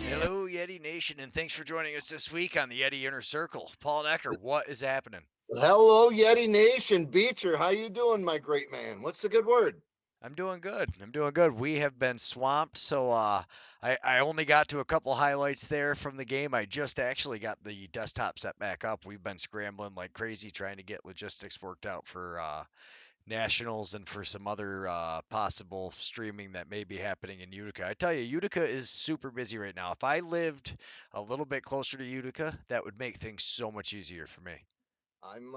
Hello, Yeti Nation, and thanks for joining us this week on the Yeti Inner Circle. Paul Necker, what is happening? Hello, Yeti Nation. Beecher, how you doing, my great man? What's the good word? I'm doing good. I'm doing good. We have been swamped, so I only got to a couple highlights there from the game. I just actually got the desktop set back up. We've been scrambling like crazy trying to get logistics worked out for nationals and for some other possible streaming that may be happening in Utica. I tell you, Utica is super busy right now. If I lived a little bit closer to Utica, that would make things so much easier for me. I'm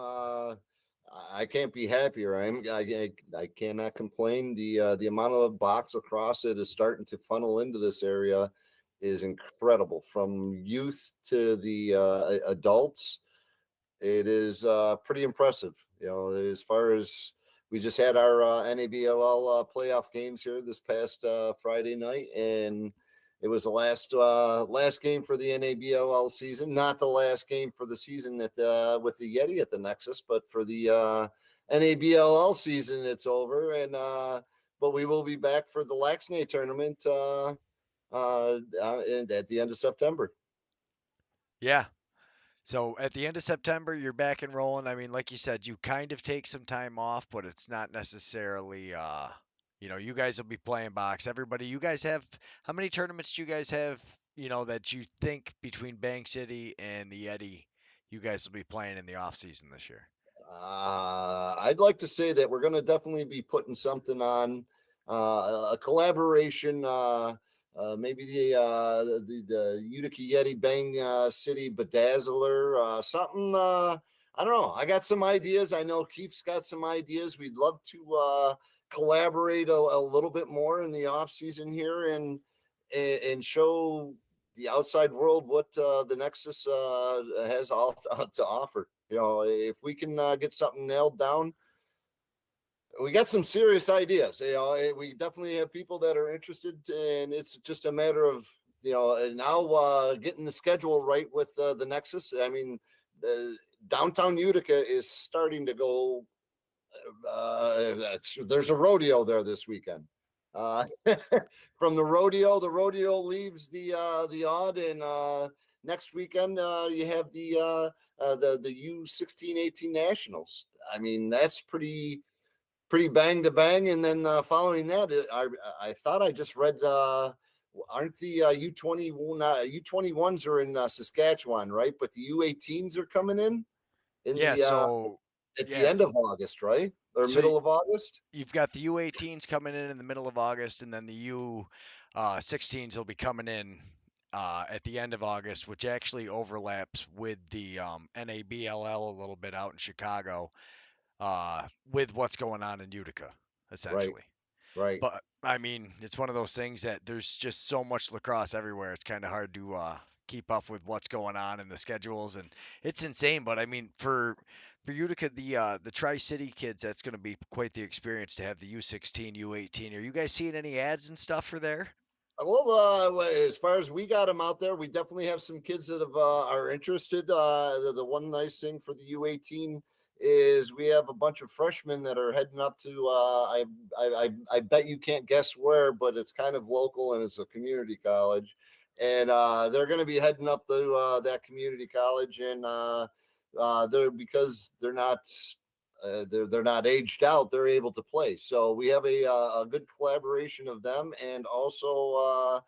I can't be happier. I cannot complain. The amount of box lacrosse that is starting to funnel into this area is incredible. From youth to the adults, it is pretty impressive. As far as we just had our NABLL playoff games here this past Friday night, and it was the last game for the NABLL season. Not the last game for the season at with the Yeti at the Nexus, but for the NABLL season, it's over. And but we will be back for the Laxney tournament at the end of September. Yeah, so at the end of September, you're back and rolling. I mean, like you said, you kind of take some time off, but it's not necessarily, you guys will be playing box. Everybody, you guys have, how many tournaments do you guys have, that you think between Bank City and the Yeti, you guys will be playing in the off season this year? I'd like to say that we're going to definitely be putting something on a collaboration. Maybe the Utica Yeti Bang City Bedazzler, something. I don't know. I got some ideas. I know Keith's got some ideas. We'd love to collaborate a little bit more in the off season here and show the outside world what the Nexus has all to offer. If we can get something nailed down, we got some serious ideas. We definitely have people that are interested, and it's just a matter of now getting the schedule right with the Nexus. I mean, the downtown Utica is starting to go. There's a rodeo there this weekend. Uh, from the rodeo leaves the odd, and next weekend you have the U16-18 nationals. I mean, that's pretty bang to bang. And then following that, I thought I just read. Aren't the U21s are in Saskatchewan, right? But the U18s are coming in Yeah, the so, at the yeah. end of August, right? Or So middle of August. you've got the U18s coming in the middle of August, and then the U16s will be coming in at the end of August, which actually overlaps with the NABLL a little bit out in Chicago, with what's going on in Utica, Right, essentially. right. But I mean, it's one of those things that there's just so much lacrosse everywhere. It's kind of hard to keep up with what's going on in the schedules, and it's insane. But I mean, for Utica, the Tri City kids, that's going to be quite the experience to have the U16, U18. Are you guys seeing any ads and stuff for there? Well, as far as we got them out there, we definitely have some kids that are interested. The one nice thing for the U18 is we have a bunch of freshmen that are heading up to. I bet you can't guess where, but it's kind of local and it's a community college, and they're going to be heading up to that community college, and they're because they're not aged out. They're able to play. So we have a good collaboration of them, and also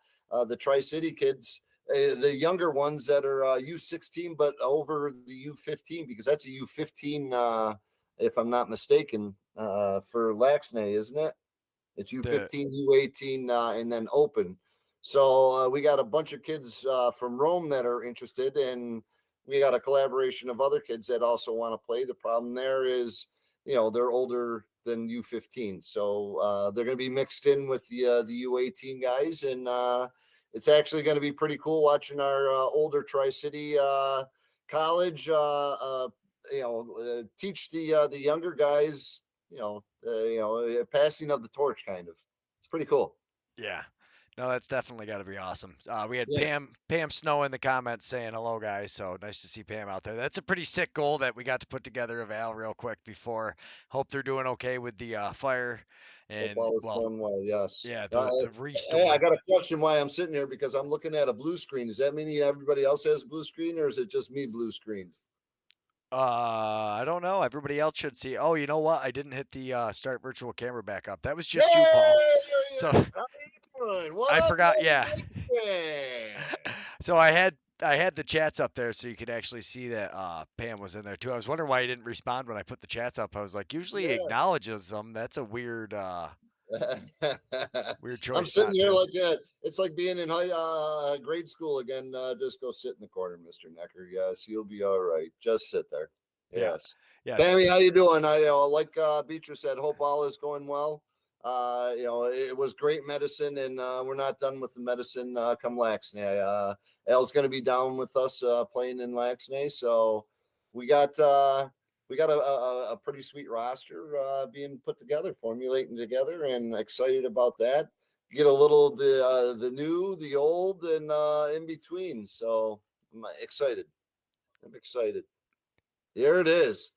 the Tri City kids, the younger ones that are U16, but over the U15 because that's a U15, if I'm not mistaken, for Laxney, isn't it? It's The U15, U18, and then open. So we got a bunch of kids from Rome that are interested, and we got a collaboration of other kids that also want to play. The problem there is, they're older than U15, so they're going to be mixed in with the U18 guys, and it's actually going to be pretty cool watching our older Tri City college, teach the younger guys, passing of the torch, kind of. It's pretty cool. yeah. No, that's definitely got to be awesome. We had Yeah. Pam Snow in the comments saying hello, guys. So nice to see Pam out there. That's a pretty sick goal that we got to put together of Al real quick before. Hope they're doing okay with the fire, Hope and all is well, going well. Yes. yeah, the Hey, I restore. got a question why I'm sitting here because I'm looking at a blue screen. Does that mean everybody else has a blue screen or is it just me blue screened? I don't know. Everybody else should see. Oh, you know what? I didn't hit the start virtual camera back up. That was Yay! just you, Paul. There So he is. How you doing? What I up, forgot. Yeah. motivation? So I had the chats up there so you could actually see that Pam was in there too. I was wondering why he didn't respond when I put the chats up. I was like, usually he Yeah. acknowledges them. That's a weird I'm choice sitting not here to. like that. It's like being in grade school again. Just go sit in the corner, Mr. Necker. Yes, you'll be all right. Just sit there. Yeah. Yes. Yes. Tammy, how you doing? I like Beatrice said, hope all is going well. It was great medicine, and we're not done with the medicine come Laxney. Al's going to be down with us playing in Laxney, so we got a pretty sweet roster being put together, formulating together, and excited about that. Get a little of the new, the old, and in between. So I'm excited. I'm excited. Here it is,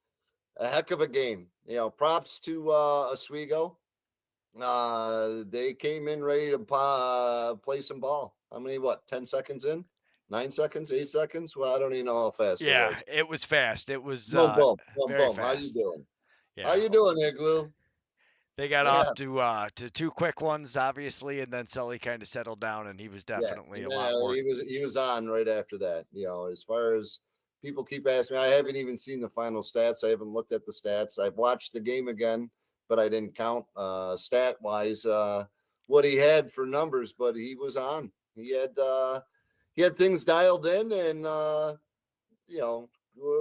a heck of a game. Props to Oswego. They came in ready to play some ball. How many? What? 10 seconds in? 9 seconds? 8 seconds? Well, I don't even know how fast it Yeah, was. it was fast. It was Boom, boom, boom, very boom. How you fast. doing? How Yeah. you doing, Igloo? They got Yeah, off to two quick ones, obviously, and then Sully kind of settled down, and he was yeah. definitely And a then lot more. he was on right after that. As far as people keep asking me, I haven't even seen the final stats. I haven't looked at the stats. I've watched the game again, but I didn't count stat wise what he had for numbers. But he was on. He had things dialed in, and you know,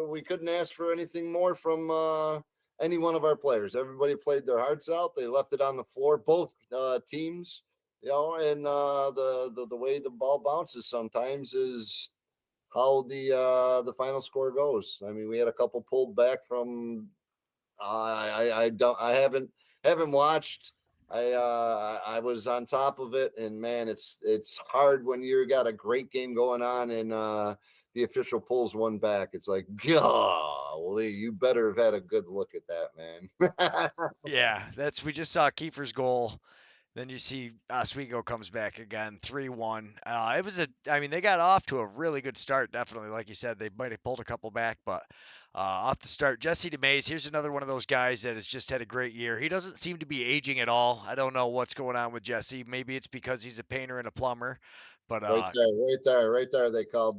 we couldn't ask for anything more from any one of our players. Everybody played their hearts out. They left it on the floor, both teams. And the way the ball bounces sometimes is how the final score goes. I mean, we had a couple pulled back from. I haven't watched. I was on top of it, and man, it's hard when you got a great game going on and the official pulls one back. It's like, golly, you better have had a good look at that, man. Yeah, we just saw Kiefer's goal. Then you see Oswego comes back again, 3-1. I mean, they got off to a really good start, definitely. Like you said, they might have pulled a couple back, but off the start, Jesse DeMays, here's another one of those guys that has just had a great year. He doesn't seem to be aging at all. I don't know what's going on with Jesse. Maybe it's because he's a painter and a plumber, but Right there, right there, right there. They called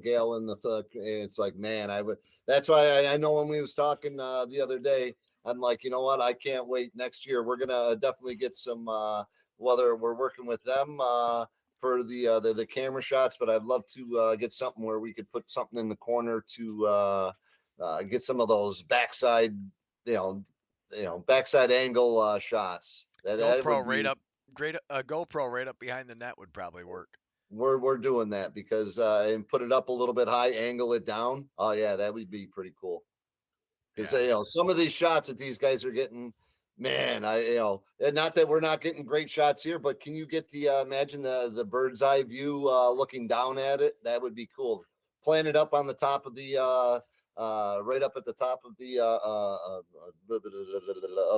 Gail in the and it's like, man, I would. That's why I know when we was talking the other day, I'm like, you know what? I can't wait. Next year, we're gonna definitely get some. Whether we're working with them for the camera shots, but I'd love to get something where we could put something in the corner to get some of those backside, you know, backside angle shots. That GoPro would right be up, great. A GoPro right up behind the net would probably work. we're doing that because and put it up a little bit high, angle it down. Oh yeah, that would be pretty cool. Because Yeah. some of these shots that these guys are getting, man, and not that we're not getting great shots here, but can you get the imagine the bird's eye view looking down at it? That would be cool. Playing it up on the top of the right up at the top of the of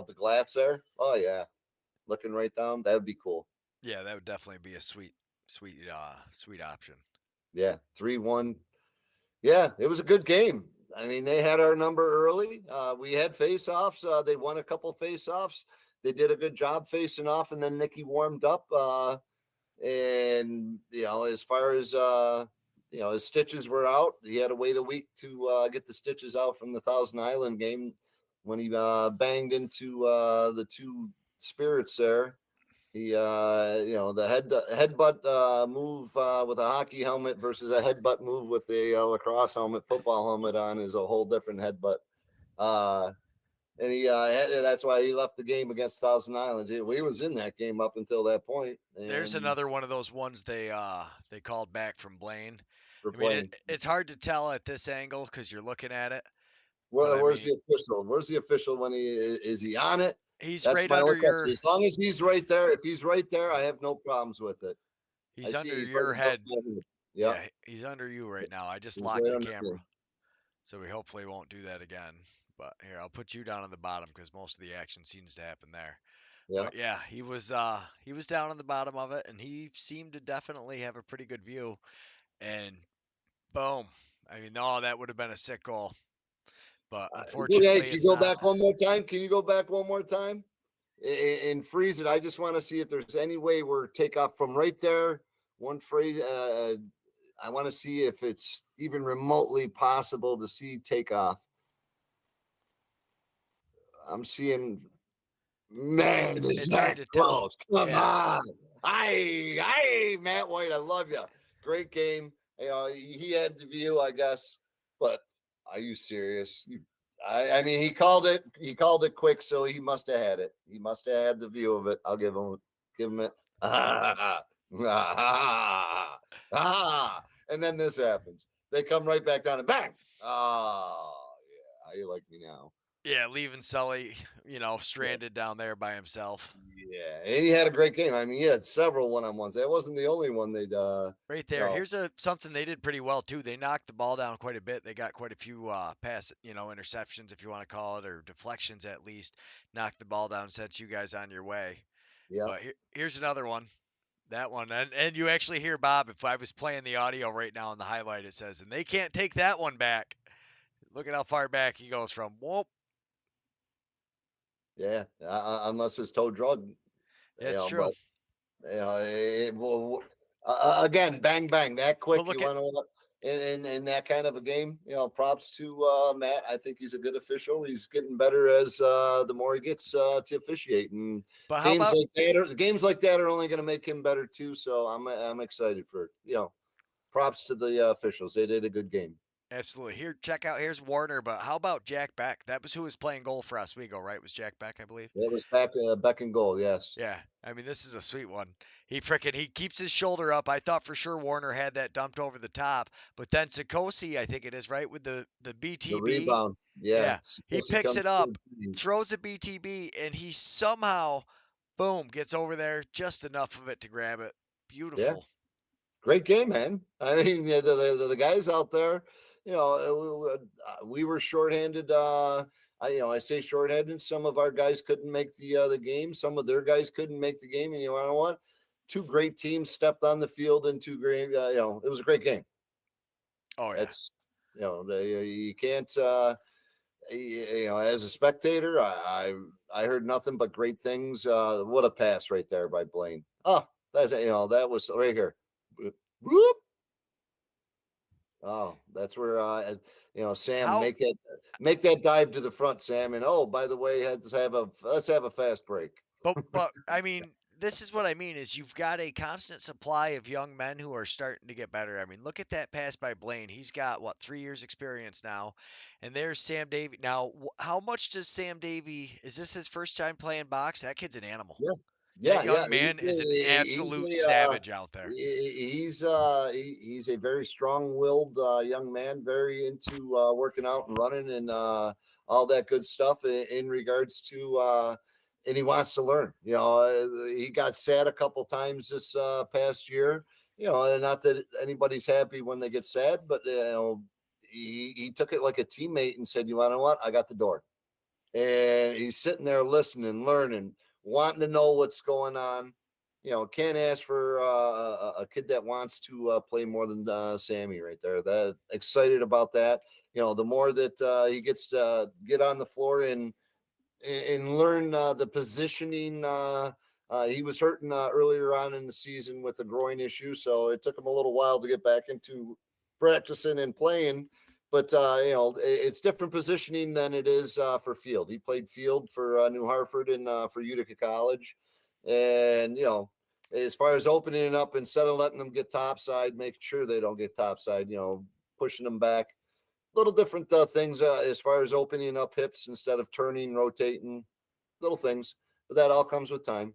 the glass there. Oh yeah, looking right down. That would be cool. Yeah, that would definitely be a sweet option. Yeah, 3-1. Yeah, it was a good game. I mean, they had our number early. We had face-offs. They won a couple face-offs. They did a good job facing off, and then Nikki warmed up. And as far as his stitches were out, he had to wait a week to get the stitches out from the Thousand Island game when he banged into the two spirits there. He, the headbutt move with a hockey helmet versus a headbutt move with a lacrosse helmet, football helmet on is a whole different headbutt. Uh, and that's why he left the game against Thousand Islands. We was in that game up until that point, There's and another one of those ones they called back from Blaine. for I mean, playing. it's hard to tell at this angle because you're looking at it, But I Where's mean, the official? Where's the official when is he on it? he's That's right my under only question. your As long as he's right there, if he's right there, I have no problems with it. I he's see under he's right your above head. my head. Yep, Yeah, he's under you right now. I just he's locked right the under me. camera. So we hopefully won't do that again. But here, I'll put you down on the bottom because most of the action seems to happen there. Yeah. But yeah, he was down on the bottom of it and he seemed to definitely have a pretty good view and boom. I mean, no, that would have been a sick goal, but Hey, unfortunately can you it's go not. back one more time? Can you go back one more time and freeze it? I just want to see if there's any way we're take off from right there. One phrase. I want to see if it's even remotely possible to see takeoff. I'm seeing, man, is It's hard that to tell. close? Come Yeah. on. Matt White, I love you. Great game. You know, he had the view, I guess, but are you serious? I mean, he called it. He called it quick, so he must have had it. He must have had the view of it. I'll give him it. And then this happens. They come right back down and bang. Oh, yeah. You like me now? Yeah, leaving Sully, stranded down there by himself. Yeah, and he had a great game. I mean, he had several one-on-ones. That wasn't the only one they'd Right you there. know, Here's a something they did pretty well too. They knocked the ball down quite a bit. They got quite a few interceptions if you want to call it or deflections at least. Knocked the ball down, sent you guys on your way. yeah. But here's another one. That one. And you actually hear Bob if I was playing the audio right now in the highlight it says, "And they can't take that one back." Look at how far back he goes from. Whoop. Yeah, unless it's toe drug, It's true. but again, bang bang, that But quick. look You at want to know what? In that kind of a game, props to Matt. I think he's a good official. He's getting better as the more he gets to officiate, and but how about games like that are only going to make him better too. So I'm excited for props to the officials. They did a good game. absolutely. Here, check out. Here's Warner. But how about Jack Beck? That was who was playing goal for Oswego, right? Was Jack Beck, I believe. It was back and goal. Yes. Yeah, I mean this is a sweet one. He keeps his shoulder up. I thought for sure Warner had that dumped over the top, but then Sikosi, I think it is right with the The BTB. rebound. Yeah. Yeah, he Supposed to picks come it up, through. throws a BTB, and he somehow, boom, gets over there just enough of it to grab it. Yeah. Beautiful. Great game, man. I mean, yeah, the guys out there, we were shorthanded. I say shorthanded. Some of our guys couldn't make the game. Some of their guys couldn't make the game. And you know what? Two great teams stepped on the field and two great. It was a great game. Oh yeah, That's you can't. As a spectator, I heard nothing but great things. What a pass right there by Blaine. Oh, that was right here. Whoop. Oh, that's where Sam how make that dive to the front, Sam. And oh, by the way, let's have a fast break. But I mean, this is what I mean is you've got a constant supply of young men who are starting to get better. I mean, look at that pass by Blaine. He's got what 3 years experience now, and there's Sam Davy. Now, how much does Sam Davy? Is this his first time playing box? That kid's an animal. Yeah, That yeah. young man is an He's absolute savage out there. he's a very strong-willed young man, very into working out and running and all that good stuff in regards to and he wants to learn. He got sad a couple times this past year. And not that anybody's happy when they get sad, but he took it like a teammate and said, "You want to know what? I got the door." And he's sitting there listening, learning, wanting to know what's going on. Can't ask for a kid that wants to play more than Sammy right there. That excited about that. The more that he gets to get on the floor and learn the positioning. He was hurting earlier on in the season with a groin issue, so it took him a little while to get back into practicing and playing. But it's different positioning than it is for field. He played field for New Hartford and for Utica College, and as far as opening it up instead of letting them get topside, making sure they don't get topside, pushing them back. Little different things as far as opening up hips instead of turning, rotating, little things. But that all comes with time.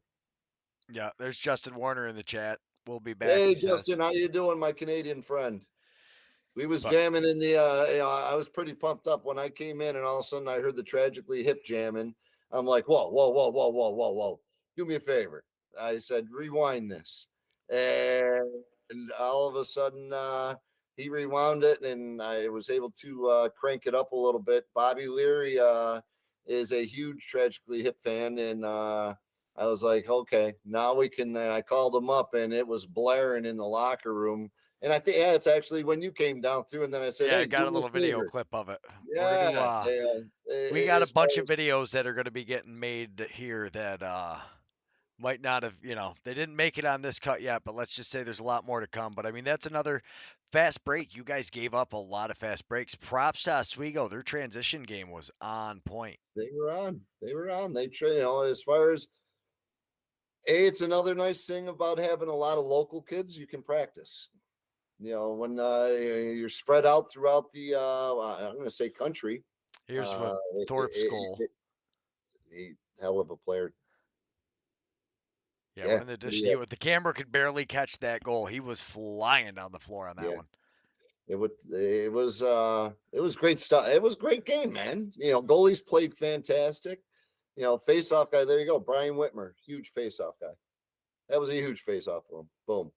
Yeah, there's Justin Warner in the chat. We'll be back, Hey, he Justin, says. how you doing, my Canadian friend? We was But jamming in the, I was pretty pumped up when I came in, and all of a sudden I heard the Tragically Hip jamming. I'm like, whoa, whoa, whoa, whoa, whoa, whoa, whoa. Do me a favor. I said, rewind this. And all of a sudden, he rewound it, and I was able to crank it up a little bit. Bobby Leary is a huge Tragically Hip fan, and I was like, okay, now we can. And I called him up, and it was blaring in the locker room. And I think, yeah, it's actually when you came down through, and then I said, yeah, I "Hey, got do a me little a video favor." clip of it. We're gonna Yeah, we got a as far bunch of as videos that are gonna be getting made here that might not have, they didn't make it on this cut yet, but let's just say there's a lot more to come. But I mean, that's another fast break. You guys gave up a lot of fast breaks. Props to Oswego. Their transition game was on point. they were on. They train, as far as it's another nice thing about having a lot of local kids. You can practice. When you're spread out throughout the, I'm going to say country. Here's what Uh, Thorpe's goal. he hell of a player. Yeah, Yeah, when in addition, yeah, the camera could barely catch that goal. He was flying down the floor on that yeah. one. It was great stuff. It was a great game, man. Goalies played fantastic. Face-off guy. There you go, Brian Whitmer, huge face-off guy. That was a huge face-off for him. Boom.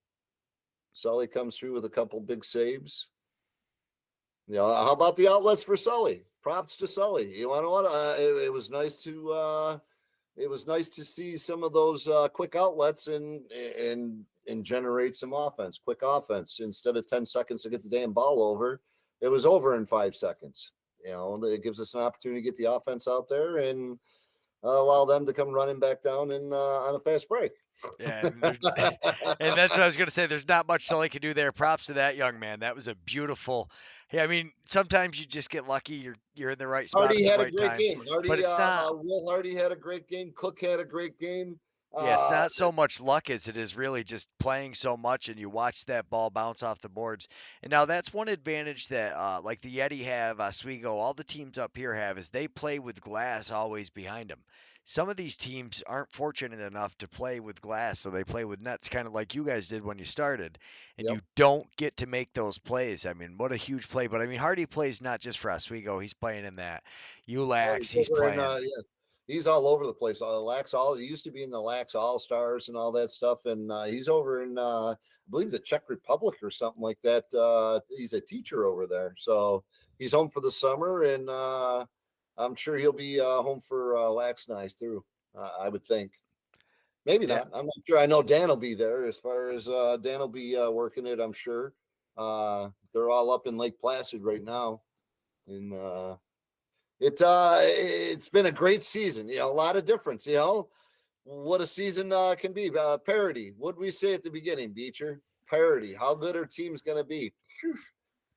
Sully comes through with a couple big saves. How about the outlets for Sully? Props to Sully. You want to what? It was nice to see some of those quick outlets and generate some offense, quick offense. Instead of 10 seconds to get the damn ball over, it was over in 5 seconds. It gives us an opportunity to get the offense out there and allow them to come running back down and on a fast break. Yeah, and that's what I was going to say. There's not much Sully could do there. Props to that young man. That was a beautiful. Hey, I mean, sometimes you just get lucky. You're in the right spot Hardy at the had a right great time. game. But it's not. Will Hardy had a great game. Cook had a great game. Yeah, it's Uh, not so much luck as it is really just playing so much, and you watch that ball bounce off the boards. And now that's one advantage that, like the Yeti have, Oswego, all the teams up here have, is they play with glass always behind them. Some of these teams aren't fortunate enough to play with glass, so they play with nets, kind of like you guys did when you started. And yep. you don't get to make those plays. I mean, what a huge play! But I mean, Hardy plays not just for Oswego; he's playing in that Oh, he's ULAX. He's over in playing. yeah. He's all over the place. Lax all he used to be in the Lax All Stars and all that stuff, and he's over in I believe the Czech Republic or something like that. He's a teacher over there, so he's home for the summer, and I'm sure he'll be home for Lax Night too. I would think. Maybe Yeah, not. I'm not sure. I know Dan will be there. As far as Dan will be working it, I'm sure. They're all up in Lake Placid right now, and it's been a great season. A lot of difference. What a season can be. Parity. What did we say at the beginning, Beecher? Parity. How good are teams going to be? Phew.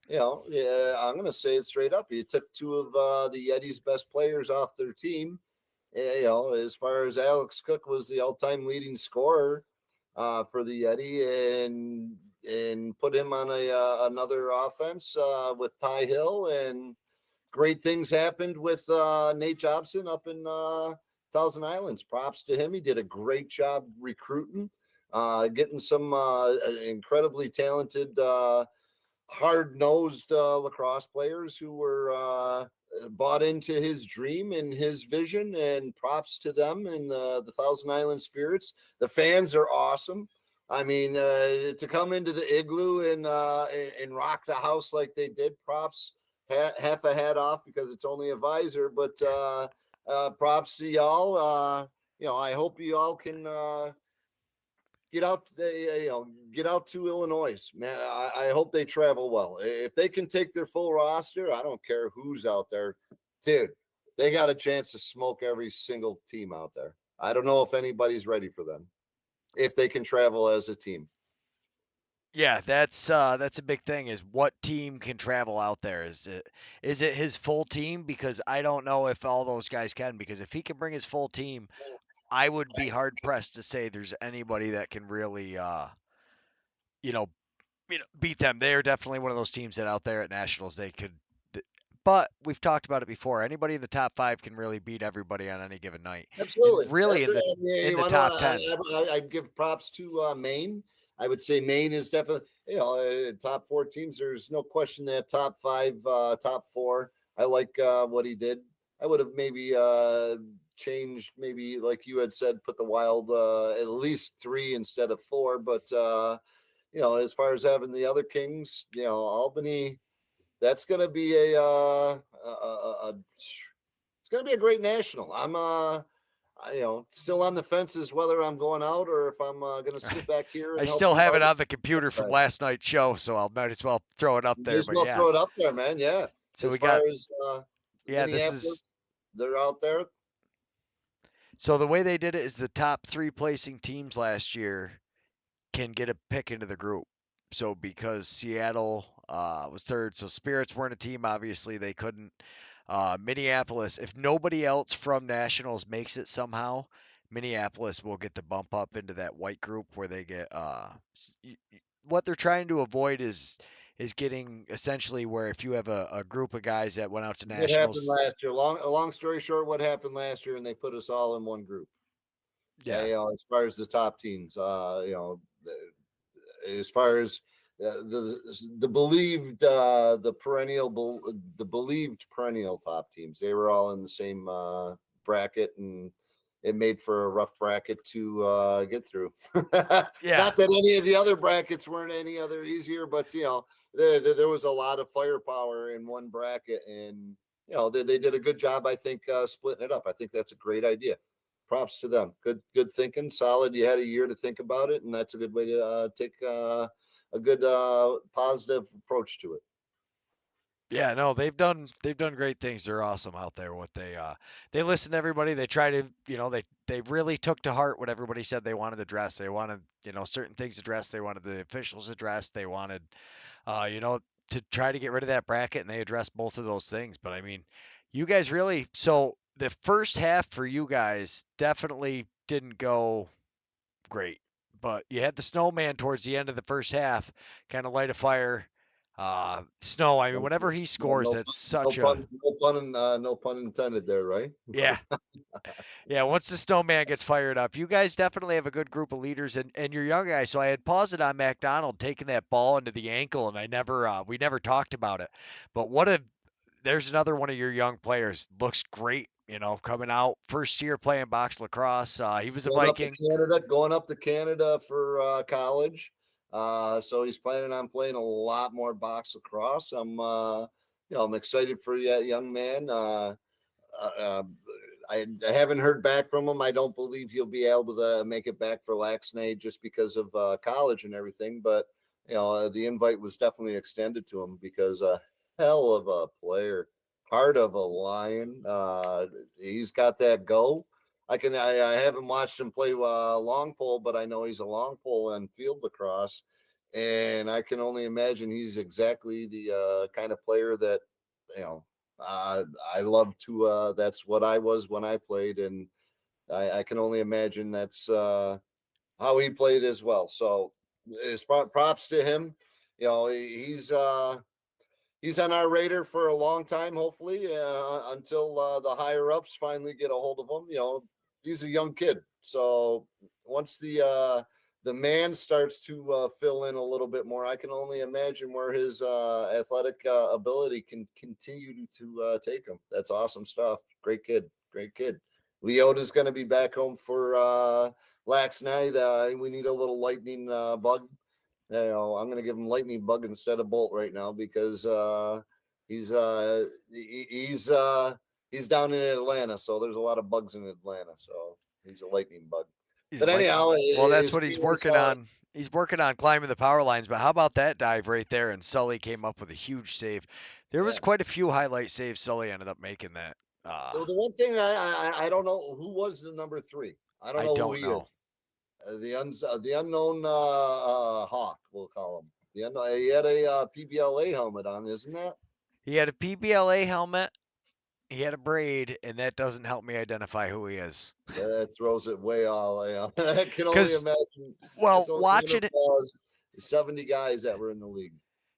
Yeah, I'm going to say it straight up. You took two of the Yeti's best players off their team. As far as Alex Cook was the all-time leading scorer for the Yeti, and put him on another offense with Ty Hill, and great things happened with Nate Jobson up in Thousand Islands. Props to him. He did a great job recruiting, getting some incredibly talented, hard-nosed lacrosse players who were bought into his dream and his vision. And props to them and the Thousand Island Spirits. The fans are awesome. I mean, to come into the igloo and rock the house like they did. Props. Half a hat off because it's only a visor, but props to y'all. I hope you all can get out. Get out to Illinois, man. I hope they travel well. If they can take their full roster, I don't care who's out there, dude. They got a chance to smoke every single team out there. I don't know if anybody's ready for them if they can travel as a team. yeah, that's a big thing. Is what team can travel out there? Is it his full team? Because I don't know if all those guys can. Because if he can bring his full team, I would be hard pressed to say there's anybody that can really, you know, beat them. They are definitely one of those teams that out there at nationals they could. But we've talked about it before. Anybody in the top five can really beat everybody on any given night, and Absolutely. really Absolutely. in You the want to know? top 10. I give props to Maine. I would say Maine is definitely, top four teams. There's no question that top five, top four. I like what he did. I would have maybe changed, maybe like you had said, put the Wild at least three instead of four. But as far as having the other Kings, Albany, that's going to be it's going to be a great national. I'm still on the fences whether I'm going out or if I'm going to sit back here I and help still you have it out. on the computer from last night's show, so I might as well throw it up May there. as But well yeah, throw it up there, man. Yeah. so As we far got as yeah, this is Minneapolis, they're out there. so the way they did it is the top three placing teams last year can get a pick into the group. So because Seattle was third, so Spirits weren't a team. Obviously, they couldn't. Minneapolis, if nobody else from Nationals makes it somehow, Minneapolis will get the bump up into that white group where they get. What they're trying to avoid is getting essentially where if you have a group of guys that went out to What happened Nationals, last year? Long story short, what happened last year, and they put us all in one group. yeah, As far as the top teams, as far as the believed the believed perennial top teams, they were all in the same bracket, and it made for a rough bracket to get through. yeah, Not that any of the other brackets weren't any other easier, but there was a lot of firepower in one bracket, and they did a good job, I think, splitting it up. I think that's a great idea. Props to them. Good thinking. Solid. You had a year to think about it, and that's a good way to take a good positive approach to it. yeah. No, they've done great things. They're awesome out there. What they listen to everybody. They try to they really took to heart what everybody said they wanted addressed. They wanted certain things addressed. They wanted the officials addressed. They wanted uh, you know, to try to get rid of that bracket, and they addressed both of those things. But I mean, you guys really so the first half for you guys definitely didn't go great, but you had the snowman towards the end of the first half, kind of light a fire. Snow. I mean, No, whenever he no, scores, no, that's no such a pun, no pun intended there, right? yeah. Yeah, once the snowman gets fired up, you guys definitely have a good group of leaders and you're young guys. So I had paused it on McDonald taking that ball into the ankle, and I never we never talked about it. But what a there's another one of your young players. Looks great, coming out first year playing box lacrosse. He was a Viking. Going up to Canada for college. So he's planning on playing a lot more box lacrosse. I'm excited for that young man. Uh, uh, I haven't heard back from him. I don't believe he'll be able to make it back for Laxnay just because of college and everything. But the invite was definitely extended to him because hell of a player, heart of a lion. He's got that go. I haven't watched him play long pole, but I know he's a long pole and field lacrosse, and I can only imagine he's exactly the kind of player that you know I love to. That's what I was when I played, and I can only imagine that's how he played as well. So, as props to him. He's on our radar for a long time. Hopefully, until the higher ups finally get a hold of him. He's a young kid, so once the man starts to fill in a little bit more, I can only imagine where his athletic ability can continue to take him. That's awesome stuff. Great kid. Great kid. Leota's going to be back home for lax night. We need a little lightning bug. I'm going to give him lightning bug instead of bolt right now because he's he's down in Atlanta, so there's a lot of bugs in Atlanta. So he's a lightning bug. He's a But anyhow, lightning. Well, that's his what he's team is working on. He's working on climbing the power lines. But how about that dive right there? And Sully came up with a huge save. There was yeah. quite a few highlight saves. Sully ended up making that. The one thing I don't know who was the number three. I don't I know who don't he is. know. The unknown hawk, we'll call him. He had a PBLA helmet on, isn't that? He had a PBLA helmet. He had a braid, and that doesn't help me identify who he is. That throws it way all the way out. I can only Because, imagine. well, It's only one watching of it, 70 guys that were in the league.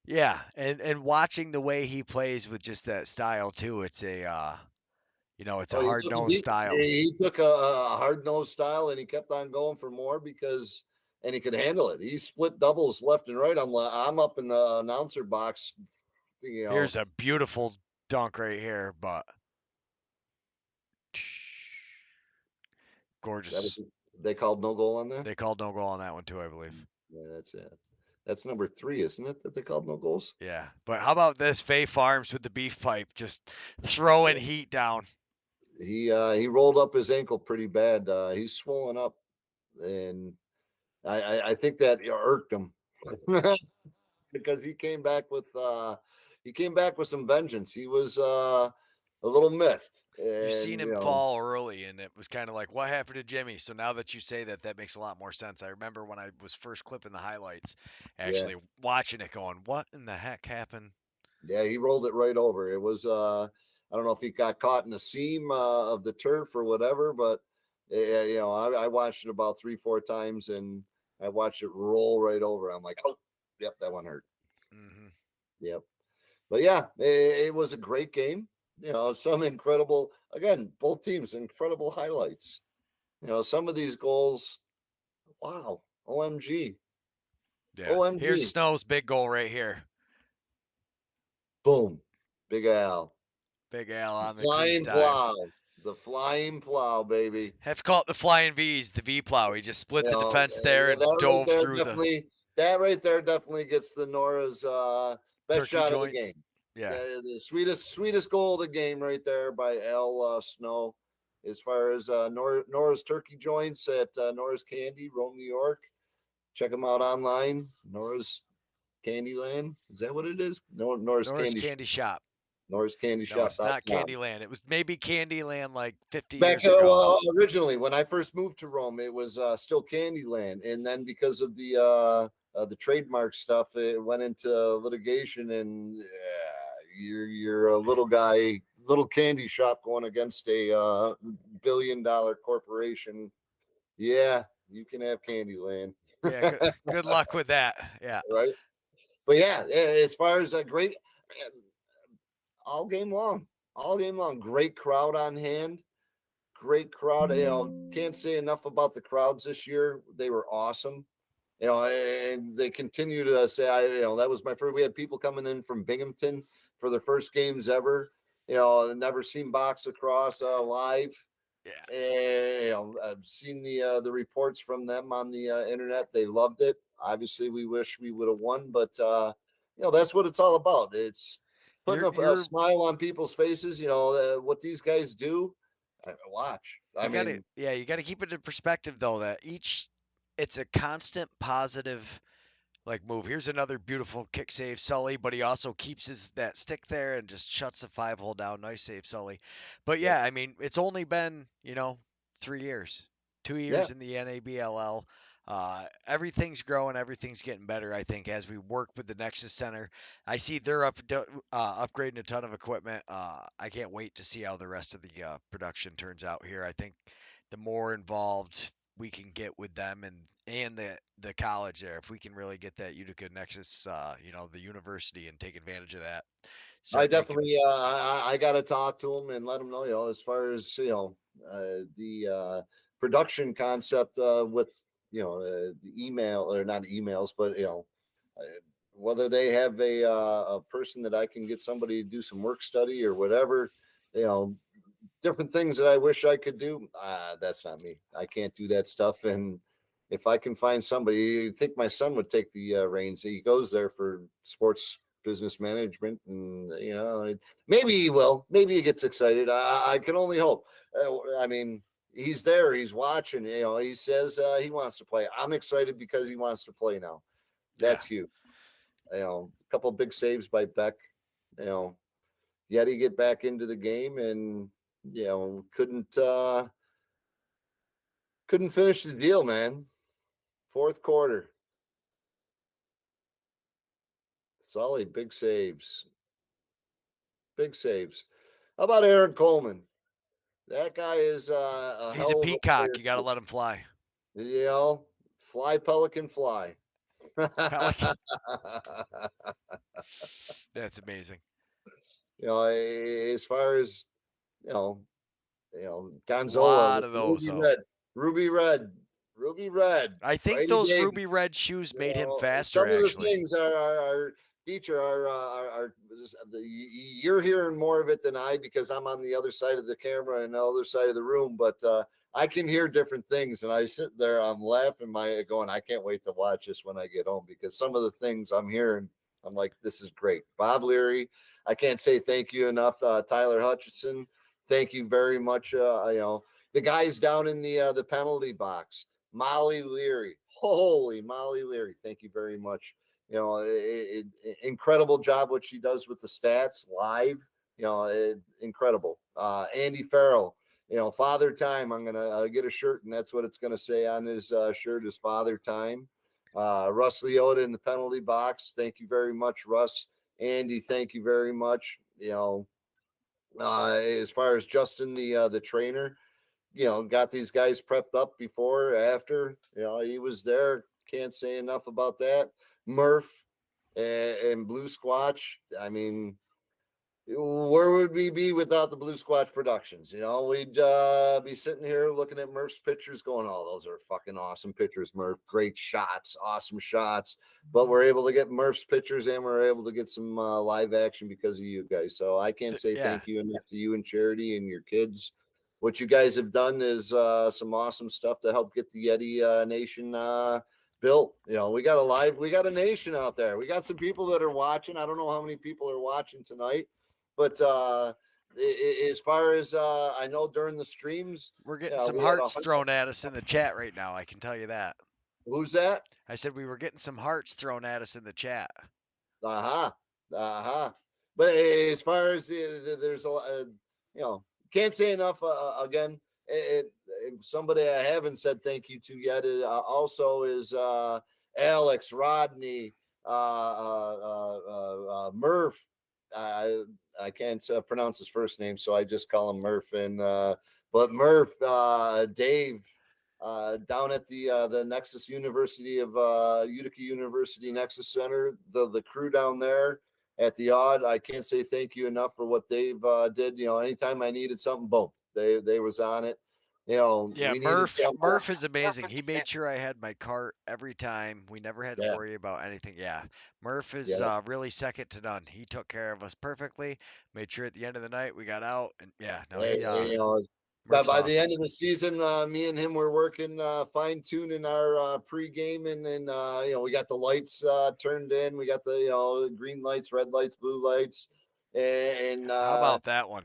yeah, and watching the way he plays with just that style too. It's it's a Oh, hard nosed style. he took a hard nosed style and he kept on going for more because and he could handle it. He split doubles left and right. I'm up in the announcer box, you know. Here's a beautiful dunk right here, but That was gorgeous. they called no goal on that. They called no goal on that one too, I believe. Yeah, that's it. That's number 3, isn't it? That they called no goals. Yeah, but how about this Fay Farms with the beef pipe just throwing Yeah. heat down? He rolled up his ankle pretty bad. He's swollen up, and I think that irked him because he came back with some vengeance. He was a little miffed, You've seen and him fall early, and it was kind of like, what happened to Jimmy? So now that you say that, that makes a lot more sense. I remember when I was first clipping the highlights, yeah, actually watching it, going, "What in the heck happened?" yeah, he rolled it right over. It was I don't know if he got caught in the seam of the turf or whatever, but I watched it about 3-4 times, and I watched it roll right over. I'm like, oh, yep, that one hurt. Hmm. Yep. But yeah, it was a great game. Some incredible, again, both teams, incredible highlights. Some of these goals, wow, OMG, Yeah. Here's OMG, Snow's big goal right here. boom, Big Al, Big Al on the crease flying dive. plow, the flying plow, baby. Have to call it the flying V's, the V plow. He just split the defense there Yeah, and dove through the that right there definitely gets the Nora's best turkey shot of the joints. game. Yeah. The sweetest goal of the game right there by Al Snow. As far as Nora's turkey joints at Nora's Candy, Rome, New York. Check them out online. Nora's Candyland. Is that what it is? No, Nora's Nora's Candy. Candy Shop. Nora's Candy No, it's not Shop.com. Candyland. It was maybe Candyland like 50 Back years ago. originally, when I first moved to Rome, it was still Candyland, and then because of the trademark stuff, it went into litigation, and you're a little guy, little candy shop going against a billion-dollar corporation. Yeah, you can have Candyland, Yeah, good luck with that. Yeah. right? But yeah, as far as a great all game long, great crowd on hand. Great crowd. Can't say enough about the crowds this year. They were awesome. And they continue to say, that was my first. We had people coming in from Binghamton for their first games ever. Never seen Box Across live. Yeah. And I've seen the reports from them on the internet. They loved it. Obviously, we wish we would have won, but that's what it's all about. It's putting a You're smile on people's faces. What these guys do. Watch. I you got to mean, yeah, you got to keep it in perspective though that it's a constant positive like move. Here's another beautiful kick save, Sully, but he also keeps his that stick there and just shuts the 5 hole down. Nice save, Sully. But yep, yeah, I mean, it's only been, 3 years. 2 years yeah. in the NABLL. Everything's growing, everything's getting better. I think as we work with the Nexus Center, I see they're upgrading a ton of equipment. I can't wait to see how the rest of the production turns out here. I think the more involved we can get with them and the college there, if we can really get that Utica Nexus, the university and take advantage of that, I start making. definitely, I got to talk to them and let them know, as far as the production concept with the email, or not emails, but uh, whether they have a person that I can get somebody to do some work study or whatever, you know, different things that I wish I could do. That's not me. I can't do that stuff. And if I can find somebody, you think my son would take the reins. He goes there for sports business management, and maybe he will. Maybe he gets excited. I can only hope. I mean, he's there. He's watching. He says he wants to play. I'm excited because he wants to play now. Yeah, That's huge. A couple big saves by Beck. You know, Yeti get back into the game, and couldn't finish the deal, man. Fourth quarter, Sully, big saves, big saves. How about Aaron Coleman? That guy is a he's a hell of a peacock. player You got to too. let him fly. Fly Pelican fly. Pelican. That's amazing. As far as you know, A Gonzola, lot of those though. Ruby Red, Ruby red. I think Brady those Davis. ruby red shoes made him faster, Some of the actually. things are feature you're hearing more of it than I because I'm on the other side of the camera and the other side of the room, but I can hear different things and I sit there, I'm laughing my going, I can't wait to watch this when I get home because some of the things I'm hearing, I'm like, this is great. Bob Leary, I can't say thank you enough. Tyler Hutchinson, thank you very much. The guys down in the penalty box. Molly Leary. Holy Molly Leary. Thank you very much. Incredible job what she does with the stats live. Incredible. Andy Farrell. Father Time. I'm gonna get a shirt, and that's what it's gonna say on his shirt is Father Time. Russ Leota in the penalty box. Thank you very much, Russ. Andy, thank you very much. As far as Justin, the trainer, got these guys prepped up before, after, he was there. Can't say enough about that. Murph and Blue Squatch. I mean, where would we be without the Blue Squatch Productions? We'd be sitting here looking at Murph's pictures going, oh, those are fucking awesome pictures, Murph. Great shots, awesome shots. But we're able to get Murph's pictures and we're able to get some live action because of you guys. So I can't say Yeah. thank you enough to you and Charity and your kids. What you guys have done is some awesome stuff to help get the Yeti Nation built. We got a nation out there. We got some people that are watching. I don't know how many people are watching tonight. But as far as I know, during the streams, We're getting some we had hearts thrown at us in the chat right now. I can tell you that. who's that? I said we were getting some hearts thrown at us in the chat. Uh-huh. Uh-huh. But as far as there's can't say enough. Again, somebody I haven't said thank you to yet also is Alex, Rodney, Murph. I can't pronounce his first name, so I just call him Murph. And but Murph, Dave, down at the Nexus University of Utica University Nexus Center, the crew down there at the Odd. I can't say thank you enough for what they've did. Anytime I needed something, boom, they was on it. Yeah, We needed something. Murph is amazing. He made sure I had my cart every time. We never had to Yeah, worry about anything. Yeah, Murph is yeah. really second to none. He took care of us perfectly. Made sure at the end of the night we got out, and yeah, no, Hey, he but Murph's by the awesome. end of the season, me and him were working fine tuning our pre-game, and then we got the lights turned in. We got the green lights, red lights, blue lights, and How about that one?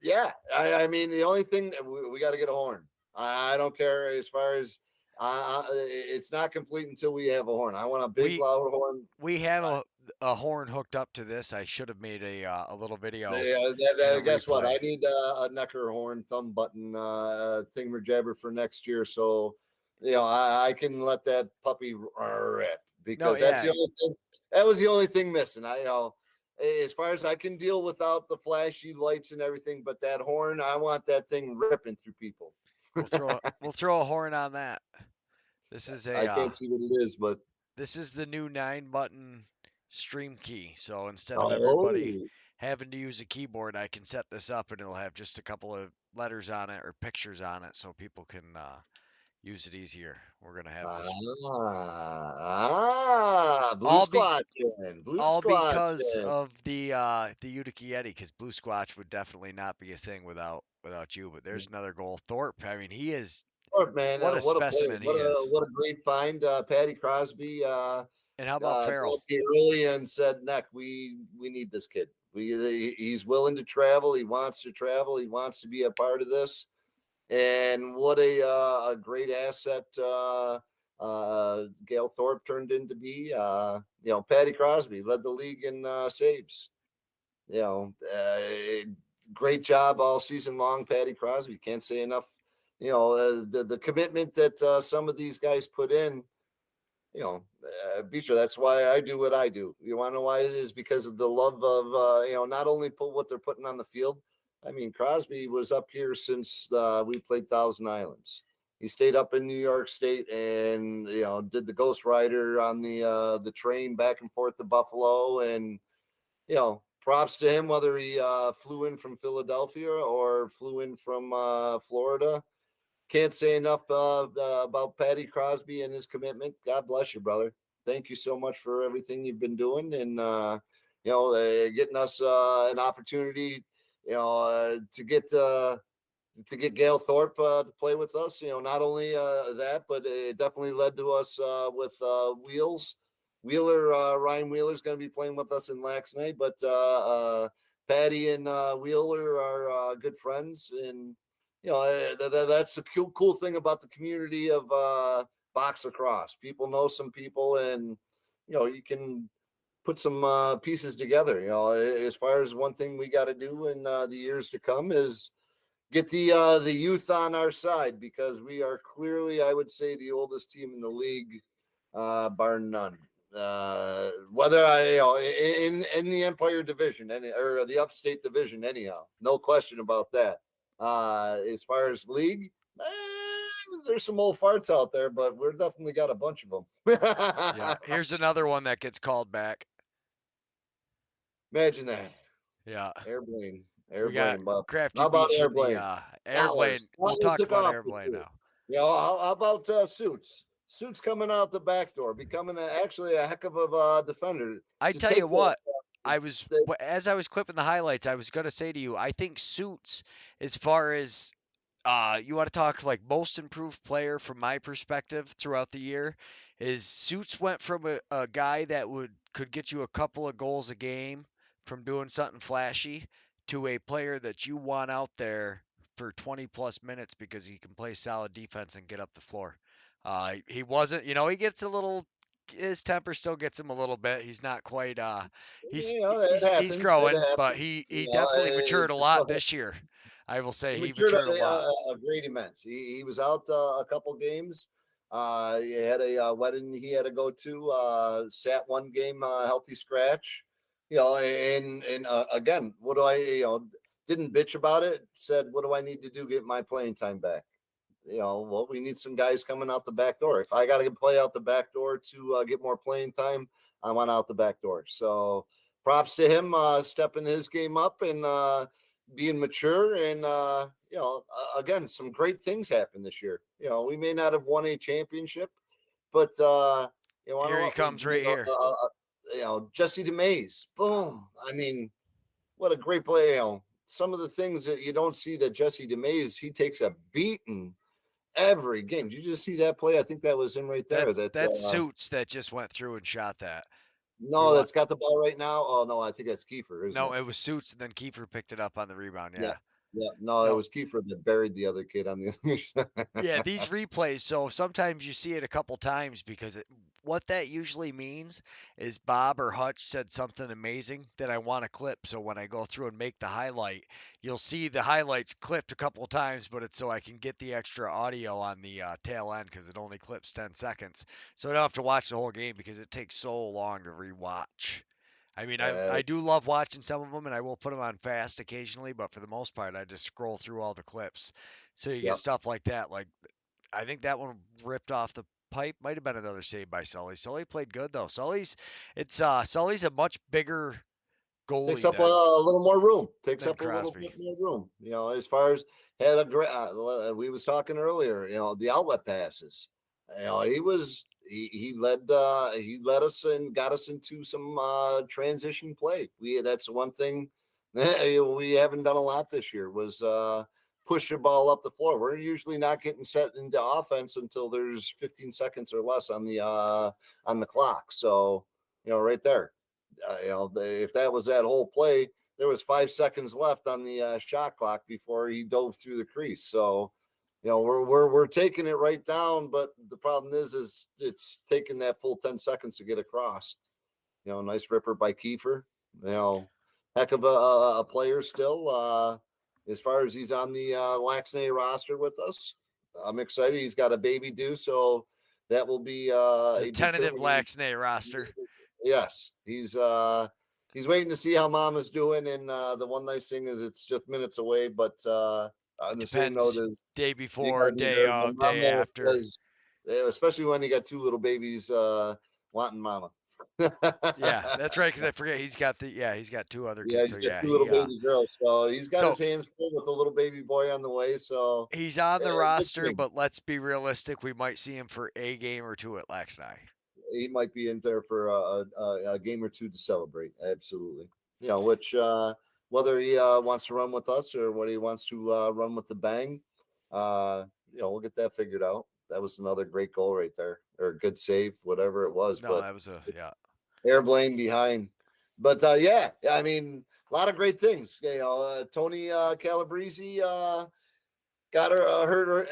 yeah. I mean, the only thing we got to get a horn. I don't care as far as it's not complete until we have a horn. I want a big We loud horn. we have a horn hooked up to this. I should have made a little video Yeah, and a guess what? replay. I need a Necker horn thumb button thingamajabber for next year, so I can let that puppy rip No, because that's yeah, the only thing. That was the only thing missing. As far as I can deal without the flashy lights and everything, but that horn, I want that thing ripping through people. we'll throw a horn on that. This is I can't see what it is, but this is the new 9-button stream key. So instead of everybody oh, having to use a keyboard, I can set this up and it'll have just a couple of letters on it or pictures on it so people can use it easier. We're gonna have this blue all be squats in, blue all squats because in. of the Utica Yeti, because Blue Squatch would definitely not be a thing without you. But there's another goal. Thorpe, I mean, he is Look, man, what a what a player! specimen he is. What a great find. Patty Crosby And how about Farrell? called me early and said, "Neck, we need this kid. He's willing to travel. He wants to travel. He wants to be a part of this." And what a great asset Gail Thorpe turned into be. Patty Crosby led the league in saves. You know, great job all season long, Patty Crosby. Can't say enough. The commitment that some of these guys put in. Beecher, that's why I do what I do. You want to know why it is? Because of the love of not only put what they're putting on the field. I mean, Crosby was up here since we played Thousand Islands. He stayed up in New York State and did the Ghost Rider on the train back and forth to Buffalo, and props to him whether he flew in from Philadelphia or flew in from Florida. can't say enough about Patty Crosby and his commitment. God bless you, brother. Thank you so much for everything you've been doing, and getting us an opportunity, to get Gail Thorpe to play with us. Not only that, but it definitely led to us with Wheels. Ryan Wheeler's going to be playing with us in Laxnay, but Patty and Wheeler are good friends. And, that's the cool thing about the community of box lacrosse. People know some people, and, you can put some pieces together. As far as one thing we got to do in the years to come is get the youth on our side, because we are clearly, I would say, the oldest team in the league, bar none. Whether in the Empire Division, or the Upstate Division, anyhow, no question about that. As far as league, there's some old farts out there, but we're definitely got a bunch of Yeah, them. here's another one that gets called back. Imagine that. Yeah, Airplane, we got but Crafty how about Beach from the airplane? airplane. Dollars. We'll Dollar talk took about off this airplane year. now. How about Suits? Suits coming out the back door, becoming actually a heck of a defender I to tell you take the. what, as I was clipping the highlights, I was gonna say to you, I think Suits, as far as you want to talk like most improved player from my perspective throughout the year, is Suits went from a guy that could get you a couple of goals a game from doing something flashy to a player that you want out there for 20 plus minutes because he can play solid defense and get up the floor. He wasn't, he gets a little. His temper still gets him a little bit. He's not quite. He's It he's happens. It growing, but happens. he definitely matured a Just lot so this year. I will say he he matured matured a lot. a great immense. He was out a couple games. He had a wedding he had to go to. Sat one game healthy scratch. And again, what do I didn't bitch about it. Said, what do I need to do to get my playing time back? Well, we need some guys coming out the back door. If I got to play out the back door to get more playing time, I want out the back door. So props to him stepping his game up and being mature. And, again, some great things happened this year. We may not have won a championship, but, I don't Here know he what we, comes right here. Jesse DeMays, boom. I mean, what a great play. Some of the things that you don't see that Jesse DeMays, he takes a beating every game. Did you just see that play? I think that was him right there. That's Suits that just went through and shot that. We No, want that's got the ball right now. Oh no, I think that's Kiefer, isn't no, it? it was Suits and then Kiefer picked it up on the rebound. Yeah, Yeah. yeah. No, it No, was Kiefer that buried the other kid on the other yeah, side. these replays. So sometimes you see it a couple times because what that usually means is Bob or Hutch said something amazing that I want to clip. So when I go through and make the highlight, you'll see the highlights clipped a couple times, but it's so I can get the extra audio on the tail end because it only clips 10 seconds. So I don't have to watch the whole game because it takes so long to rewatch. I mean, I uh, do love watching some of them, and I will put them on fast occasionally, but for the most part, I just scroll through all the clips. So you get yep. stuff like that. Like I think that one ripped off the pipe. Might have been another save by Sully. Sully played good though. Sully's a much bigger Takes goalie up a than little more room. Takes up a little Crosby. bit more room. As far as had a great. We was talking earlier. The outlet passes. He led us and got us into some transition play. That's one thing we haven't done a lot this year was push the ball up the floor. We're usually not getting set into offense until there's 15 seconds or less on the clock. So right there. If that was that whole play, there was 5 seconds left on the shot clock before he dove through the crease. So, we're taking it right down, but the problem is it's taking that full 10 seconds to get across. Nice ripper by Kiefer. Heck of a player still. As far as he's on the Laxnay roster with us, I'm excited. He's got a baby due, so that will be It's a a tentative determining. Laxney roster. Yes, he's waiting to see how mama's doing, and the one nice thing is it's just minutes away. But on It the same note depends is day you got before, to be day there. The of, day mama after. is, especially when you got two little babies wanting mama. Yeah, that's right. Because I forget he's got two other Yeah, kids. So he's got yeah, two little baby girls, so he's got his so hands full with a little baby boy on the way. So he's on the good roster, thing. but let's be realistic. We might see him for a game or two at Laxney. He might be in there for a game or two to celebrate. Absolutely. You know, which whether he wants to run with us or whether he wants to run with the bang, we'll get that figured out. That was another great goal right there, or good save, whatever it was. No, But that was a yeah. airblane behind. But yeah, I mean, a lot of great things. You know, Tony Calabrese got her hurt,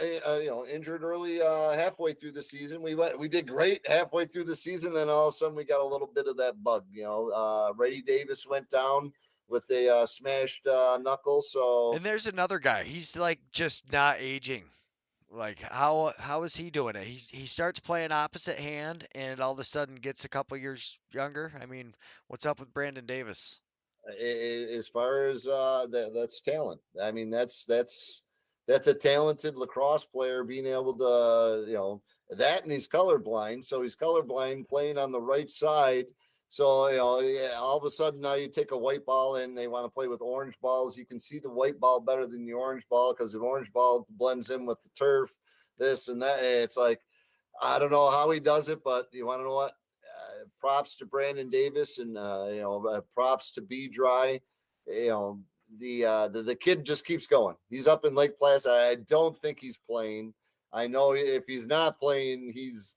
injured early halfway through the season. We did great halfway through the season, then all of a sudden we got a little bit of that bug. You know, Reddy Davis went down with a smashed knuckle. So And there's another guy. He's like just not aging. Like how is he doing it? He starts playing opposite hand and all of a sudden gets a couple years younger. I mean, what's up with Brandon Davis? as far as that's talent. I mean, that's a talented lacrosse player being able to that, and he's colorblind, so he's colorblind playing on the right side. So yeah, all of a sudden now you take a white ball and they want to play with orange balls. You can see the white ball better than the orange ball because the orange ball blends in with the turf, this and that. And it's like I don't know how he does it, but you want to know what? Props to Brandon Davis and props to B Dry. You know the kid just keeps going. He's up in Lake Placid. I don't think he's playing. I know if he's not playing, he's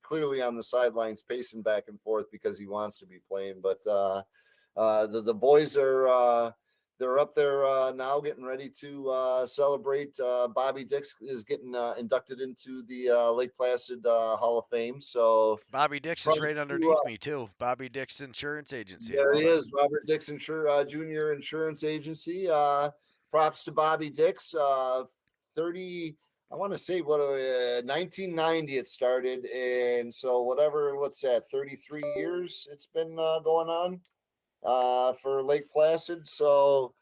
clearly on the sidelines pacing back and forth because he wants to be playing. But the boys are they're up there now getting ready to celebrate. Bobby Dix is getting inducted into the Lake Placid Hall of Fame. So Bobby Dix is right props to underneath me too. Bobby Dix Insurance Agency. I there he love it. is, Robert Dix Junior Insurance Agency. Props to Bobby Dix. 30, I want to say 1990 it started, and so what's that? 33 years it's been going on for Lake Placid. So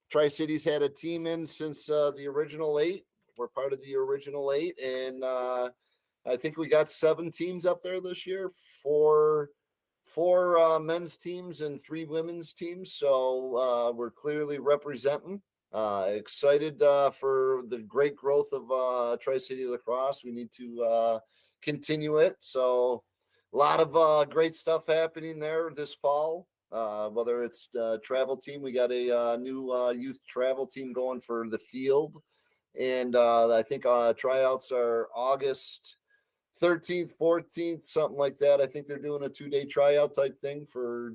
Tri Cities had a team in since the original eight. We're part of the original eight, and I think we got 7 teams up there this year. Four men's teams and 3 women's teams. So we're clearly representing. Excited for the great growth of Tri City Lacrosse. We need to continue it. So a lot of great stuff happening there this fall. Whether it's travel team, we got a new youth travel team going for the field, and I think tryouts are August 13th, 14th, something like that. I think they're doing a 2-day tryout type thing for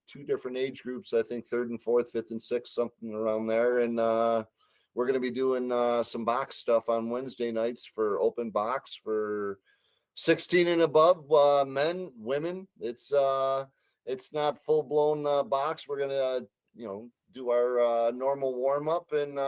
2 different age groups. I think third and fourth, fifth and sixth, something around there. And we're going to be doing some box stuff on Wednesday nights for open box for 16 and above, men, women. It's not full blown box. We're gonna do our normal warm up and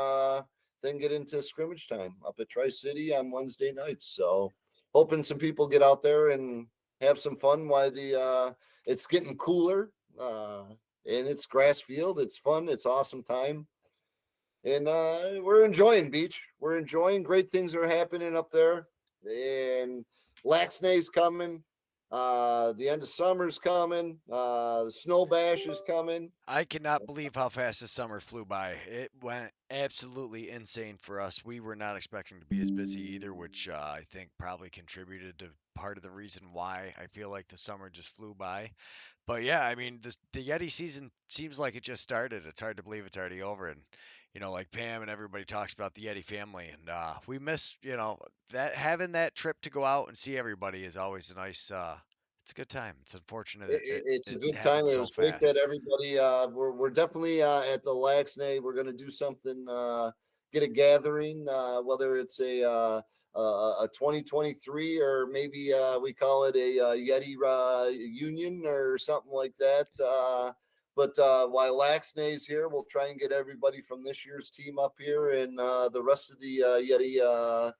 then get into scrimmage time up at Tri City on Wednesday nights. So hoping some people get out there and have some fun while the it's getting cooler. And it's grass field. It's fun. It's awesome time. And we're enjoying beach. We're enjoying great things are happening up there. And Laxnay's coming. The end of summer's coming. The snow bash is coming. I cannot believe how fast this summer flew by. It went absolutely insane for us. We were not expecting to be as busy either, which I think probably contributed to part of the reason why I feel like the summer just flew by. But yeah, I mean, the Yeti season seems like it just started. It's hard to believe it's already over. And, like Pam and everybody talks about the Yeti family. And we miss, that having that trip to go out and see everybody is always a nice, it's a good time. It's unfortunate It's a it good time. happened It so was great that fast. everybody. We're definitely at the Laxnay. We're going to do something. Get a gathering, whether it's a 2023 or maybe we call it a Yeti union or something like that. But while Laxnay's here, we'll try and get everybody from this year's team up here and the rest of the Yeti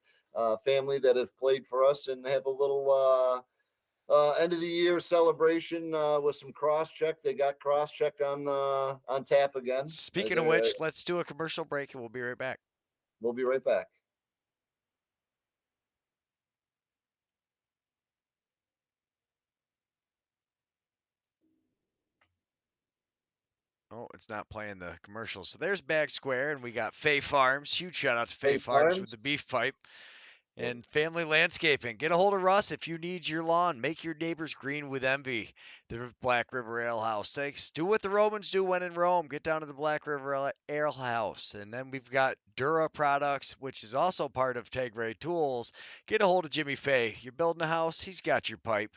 family that have played for us and have a little end of the year celebration with some cross check. They got cross check on tap again. Speaking of which, let's do a commercial break and we'll be right back. We'll be right back. Oh, it's not playing the commercial. So there's Bag Square, and we got Fay Farms. Huge shout out to Fay Hey, Farms with Farms. the beef pipe. Yeah. And Family Landscaping. Get a hold of Russ if you need your lawn. Make your neighbors green with envy. The Black River Ale House. Sakes, do what the Romans do when in Rome. Get down to the Black River Ale House. And then we've got Dura Products, which is also part of Tigre Tools. Get a hold of Jimmy Fay. You're building a house, he's got your pipe.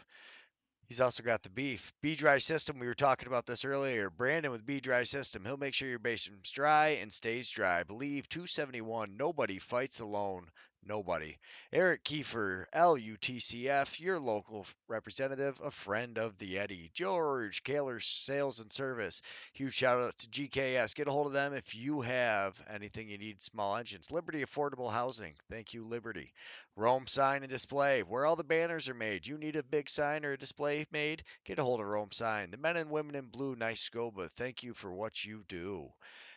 He's also got the beef. B Dry System, we were talking about this earlier. Brandon with B Dry System. He'll make sure your basement's dry and stays dry. Believe 271. Nobody fights alone. Nobody. Eric Kiefer, LUTCF, your local representative, a friend of the Yeti. George Kaler Sales and Service. Huge shout out to GKS. Get a hold of them if you have anything you need small engines. Liberty Affordable Housing. Thank you, Liberty. Rome Sign and Display, where all the banners are made. You need a big sign or a display made? Get a hold of Rome Sign. The men and women in blue, nice scuba. Thank you for what you do.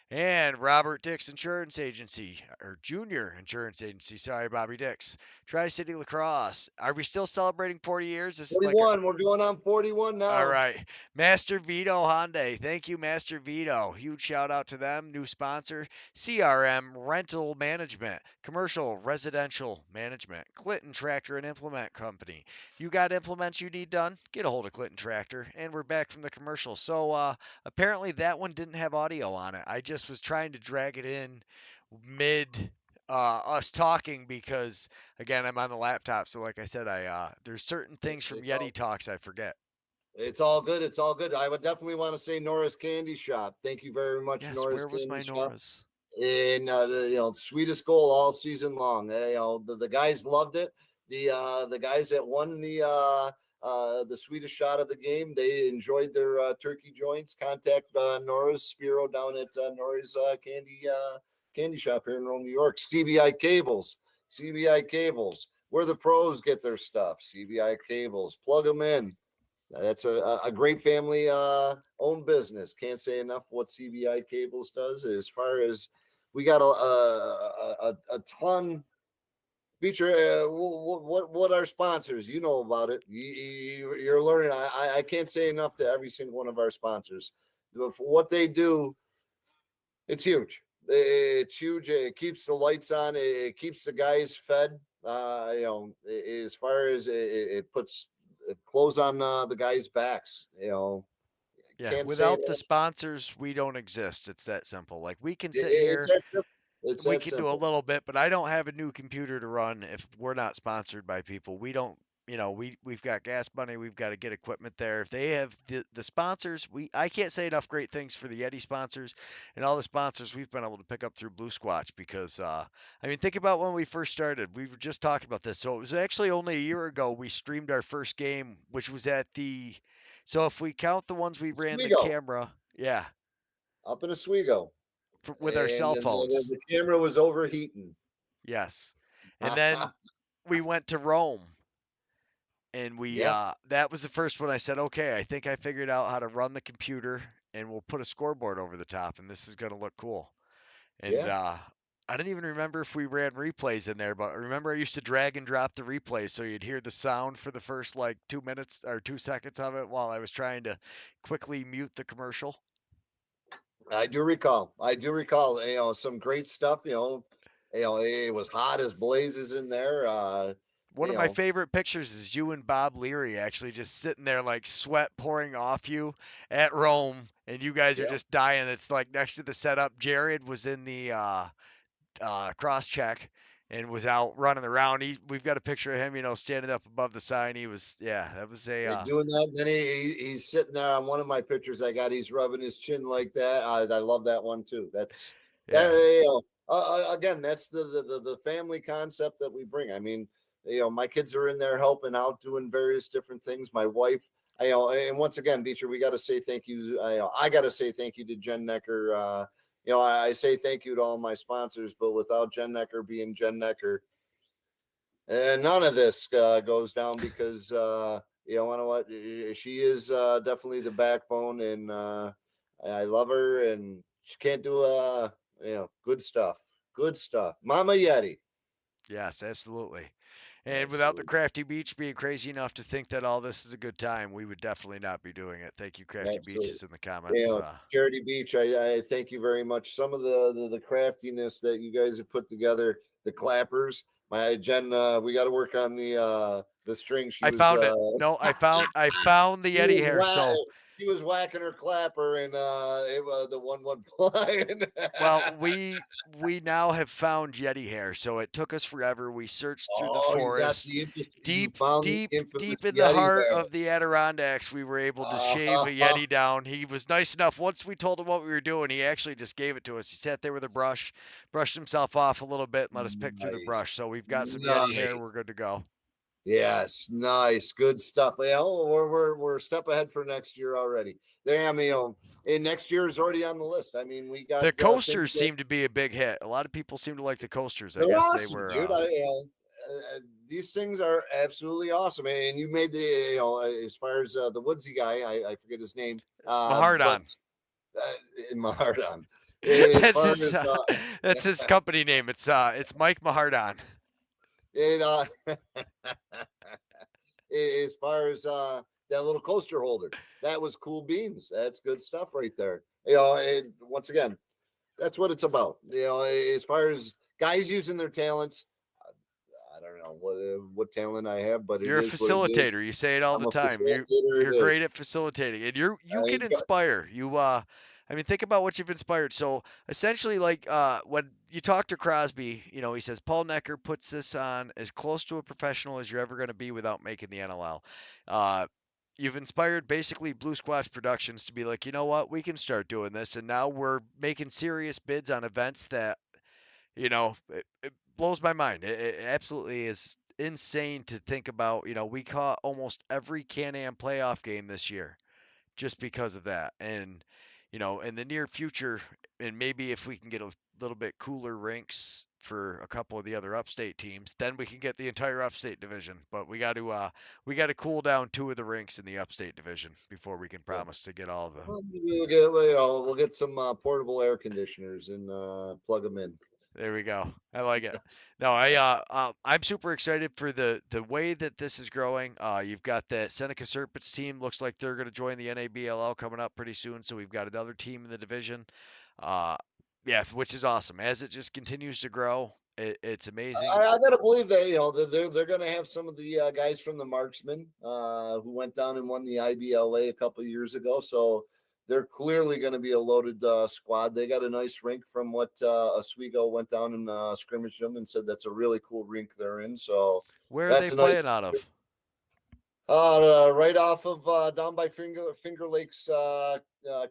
And Robert Dix Insurance Agency, or Junior Insurance Agency. Sorry, Bobby Dix. Tri City Lacrosse. Are we still celebrating 40 years? This is like a 41. We're going on 41 all now. right. Master Vito Hyundai. Thank you, Master Vito. Huge shout out to them. New sponsor, CRM Rental Management, Commercial Residential Management, Clinton Tractor and Implement Company. You got implements you need done? Get a hold of Clinton Tractor. And we're back from the commercial. So apparently that one didn't have audio on it. I just was trying to drag it in mid us talking because again I'm on the laptop. So like I said, I there's certain things from It's Yeti all talks I forget. it's all good. It's all good. I would definitely want to say Nora's Candy Shop. Thank you very much, Yes, Nora's where was Candy my Shop. Nora's? And sweetest goal all season long. The guys loved it. The guys that won the sweetest shot of the game, they enjoyed their turkey joints. Contact Nora's Spiro down at Nora's candy shop here in Rome, New York. CBI cables, where the pros get their stuff. CBI cables, plug them in. That's a great family owned business. Can't say enough what CBI Cables does. As far as we got a ton. Feature what our sponsors. You know about it. You're learning. I can't say enough to every single one of our sponsors. For what they do, it's huge. It's huge. It keeps the lights on. It keeps the guys fed. As far as it puts clothes on the guys' backs. Yeah, Can't say without the enough. sponsors, we don't exist. It's that simple. Like we can sit It's here, that simple. It's we that can do a simple. little bit, but I don't have a new computer to run if we're not sponsored by people. We don't, we've got gas money, we've got to get equipment there. If they have the sponsors, we I can't say enough great things for the Yeti sponsors and all the sponsors we've been able to pick up through Blue Squatch because I mean think about when we first started. We were just talking about this. So it was actually only a year ago we streamed our first game, which was at the so if we count the ones we ran the Oswego, camera, yeah, up in Oswego, with our and cell phones. the camera was overheating. Yes. And then we went to Rome and we Yeah, that was the first one I said, "Okay, I think I figured out how to run the computer and we'll put a scoreboard over the top and this is going to look cool." And yeah. I didn't even remember if we ran replays in there, but remember I used to drag and drop the replays so you'd hear the sound for the first like 2 minutes or 2 seconds of it while I was trying to quickly mute the commercial. I do recall. I do recall. Some great stuff. It was hot as blazes in there. One You of my know, favorite pictures is you and Bob Leary actually just sitting there like sweat pouring off you at Rome and you guys are yeah. just dying. It's like next to the setup. Jared was in the cross check and was out running around. We've got a picture of him, standing up above the sign. He was, yeah, that was a, Doing that. Then he's sitting there on one of my pictures I got. He's rubbing his chin like that. I love that one too. That's that. yeah, Again, that's the family concept that we bring. I mean, my kids are in there helping out, doing various different things. My wife, and once again, Beecher, we got to say thank you. I got to say thank you to Jen Necker. I say thank you to all my sponsors, but without Jen Necker being Jen Necker, and none of this goes down because you know what, she is definitely the backbone, and I love her, and she can't do good stuff, Mama Yeti. yes, absolutely. And without the Absolutely. Crafty Beach being crazy enough to think that all this is a good time, we would definitely not be doing it. Thank you, Crafty Absolutely. Beaches, in the You comments. know, Charity Beach, I thank you very much. Some of the craftiness that you guys have put together, the clappers. My Jen, we got to work on the string. I found it. No, I found the She Yeti was hair. So whacking her clapper, and it was the one went flying. well, we now have found Yeti hair. So it took us forever. We searched through the Oh, forest, you deep, found the deep, infamous deep in the Yeti heart hair. of the Adirondacks. We were able to shave a Yeti down. He was nice enough. Once we told him what we were doing, he actually just gave it to us. He sat there with a brush, brushed himself off a little bit, and let us pick through the Nice, brush. So we've got some Yeti hair. We're nice. good to go. Yes, nice, good stuff. Well, we're a step ahead for next year already. There, I mean, and next year is already on the list. I mean, we got The things coasters that seem to be a big hit. A lot of people seem to like the coasters. I they're guess they awesome, were dude. These things are absolutely awesome, and you made the as far as the woodsy guy, I forget his name, but Mahardon. in my heart on as That's far his as that's his company name. It's Mike Mahardon. it as far as that little coaster holder. That was cool beans. That's good stuff right there. And once again, that's what it's about. As far as guys using their talents, I don't know what talent I have, but it You're a is what it is. facilitator. You say it all I'm the a time. You facilitator. It you're is. great at facilitating, and you I can inspire. I mean, think about what you've inspired. So essentially, like when you talk to Crosby, he says Paul Necker puts this on as close to a professional as you're ever going to be without making the NLL. Uh, you've inspired basically Blue Squatch Productions to be like, you know what, we can start doing this, and now we're making serious bids on events that it blows my mind. It absolutely is insane to think about. We caught almost every Can-Am playoff game this year just because of that. And, in the near future, and maybe if we can get a little bit cooler rinks for a couple of the other upstate teams, then we can get the entire upstate division. But we got to cool down two of the rinks in the upstate division before we can Yeah. promise to get all of them. Well, we'll get some portable air conditioners and plug them in. There we go. I like it. No, I'm super excited for the way that this is growing. You've got the Seneca Serpents team. Looks like they're going to join the NABLL coming up pretty soon. So we've got another team in the division. Uh, yeah, which is awesome. As it just continues to grow, it's amazing. I gotta believe that they're gonna have some of the guys from the Marksmen who went down and won the IBLA a couple of years ago. So they're clearly going to be a loaded squad. They got a nice rink from what Oswego went down and scrimmaged them and said that's a really cool rink they're in. So Where are they that's a nice. playing out of? Right off of down by Finger Lakes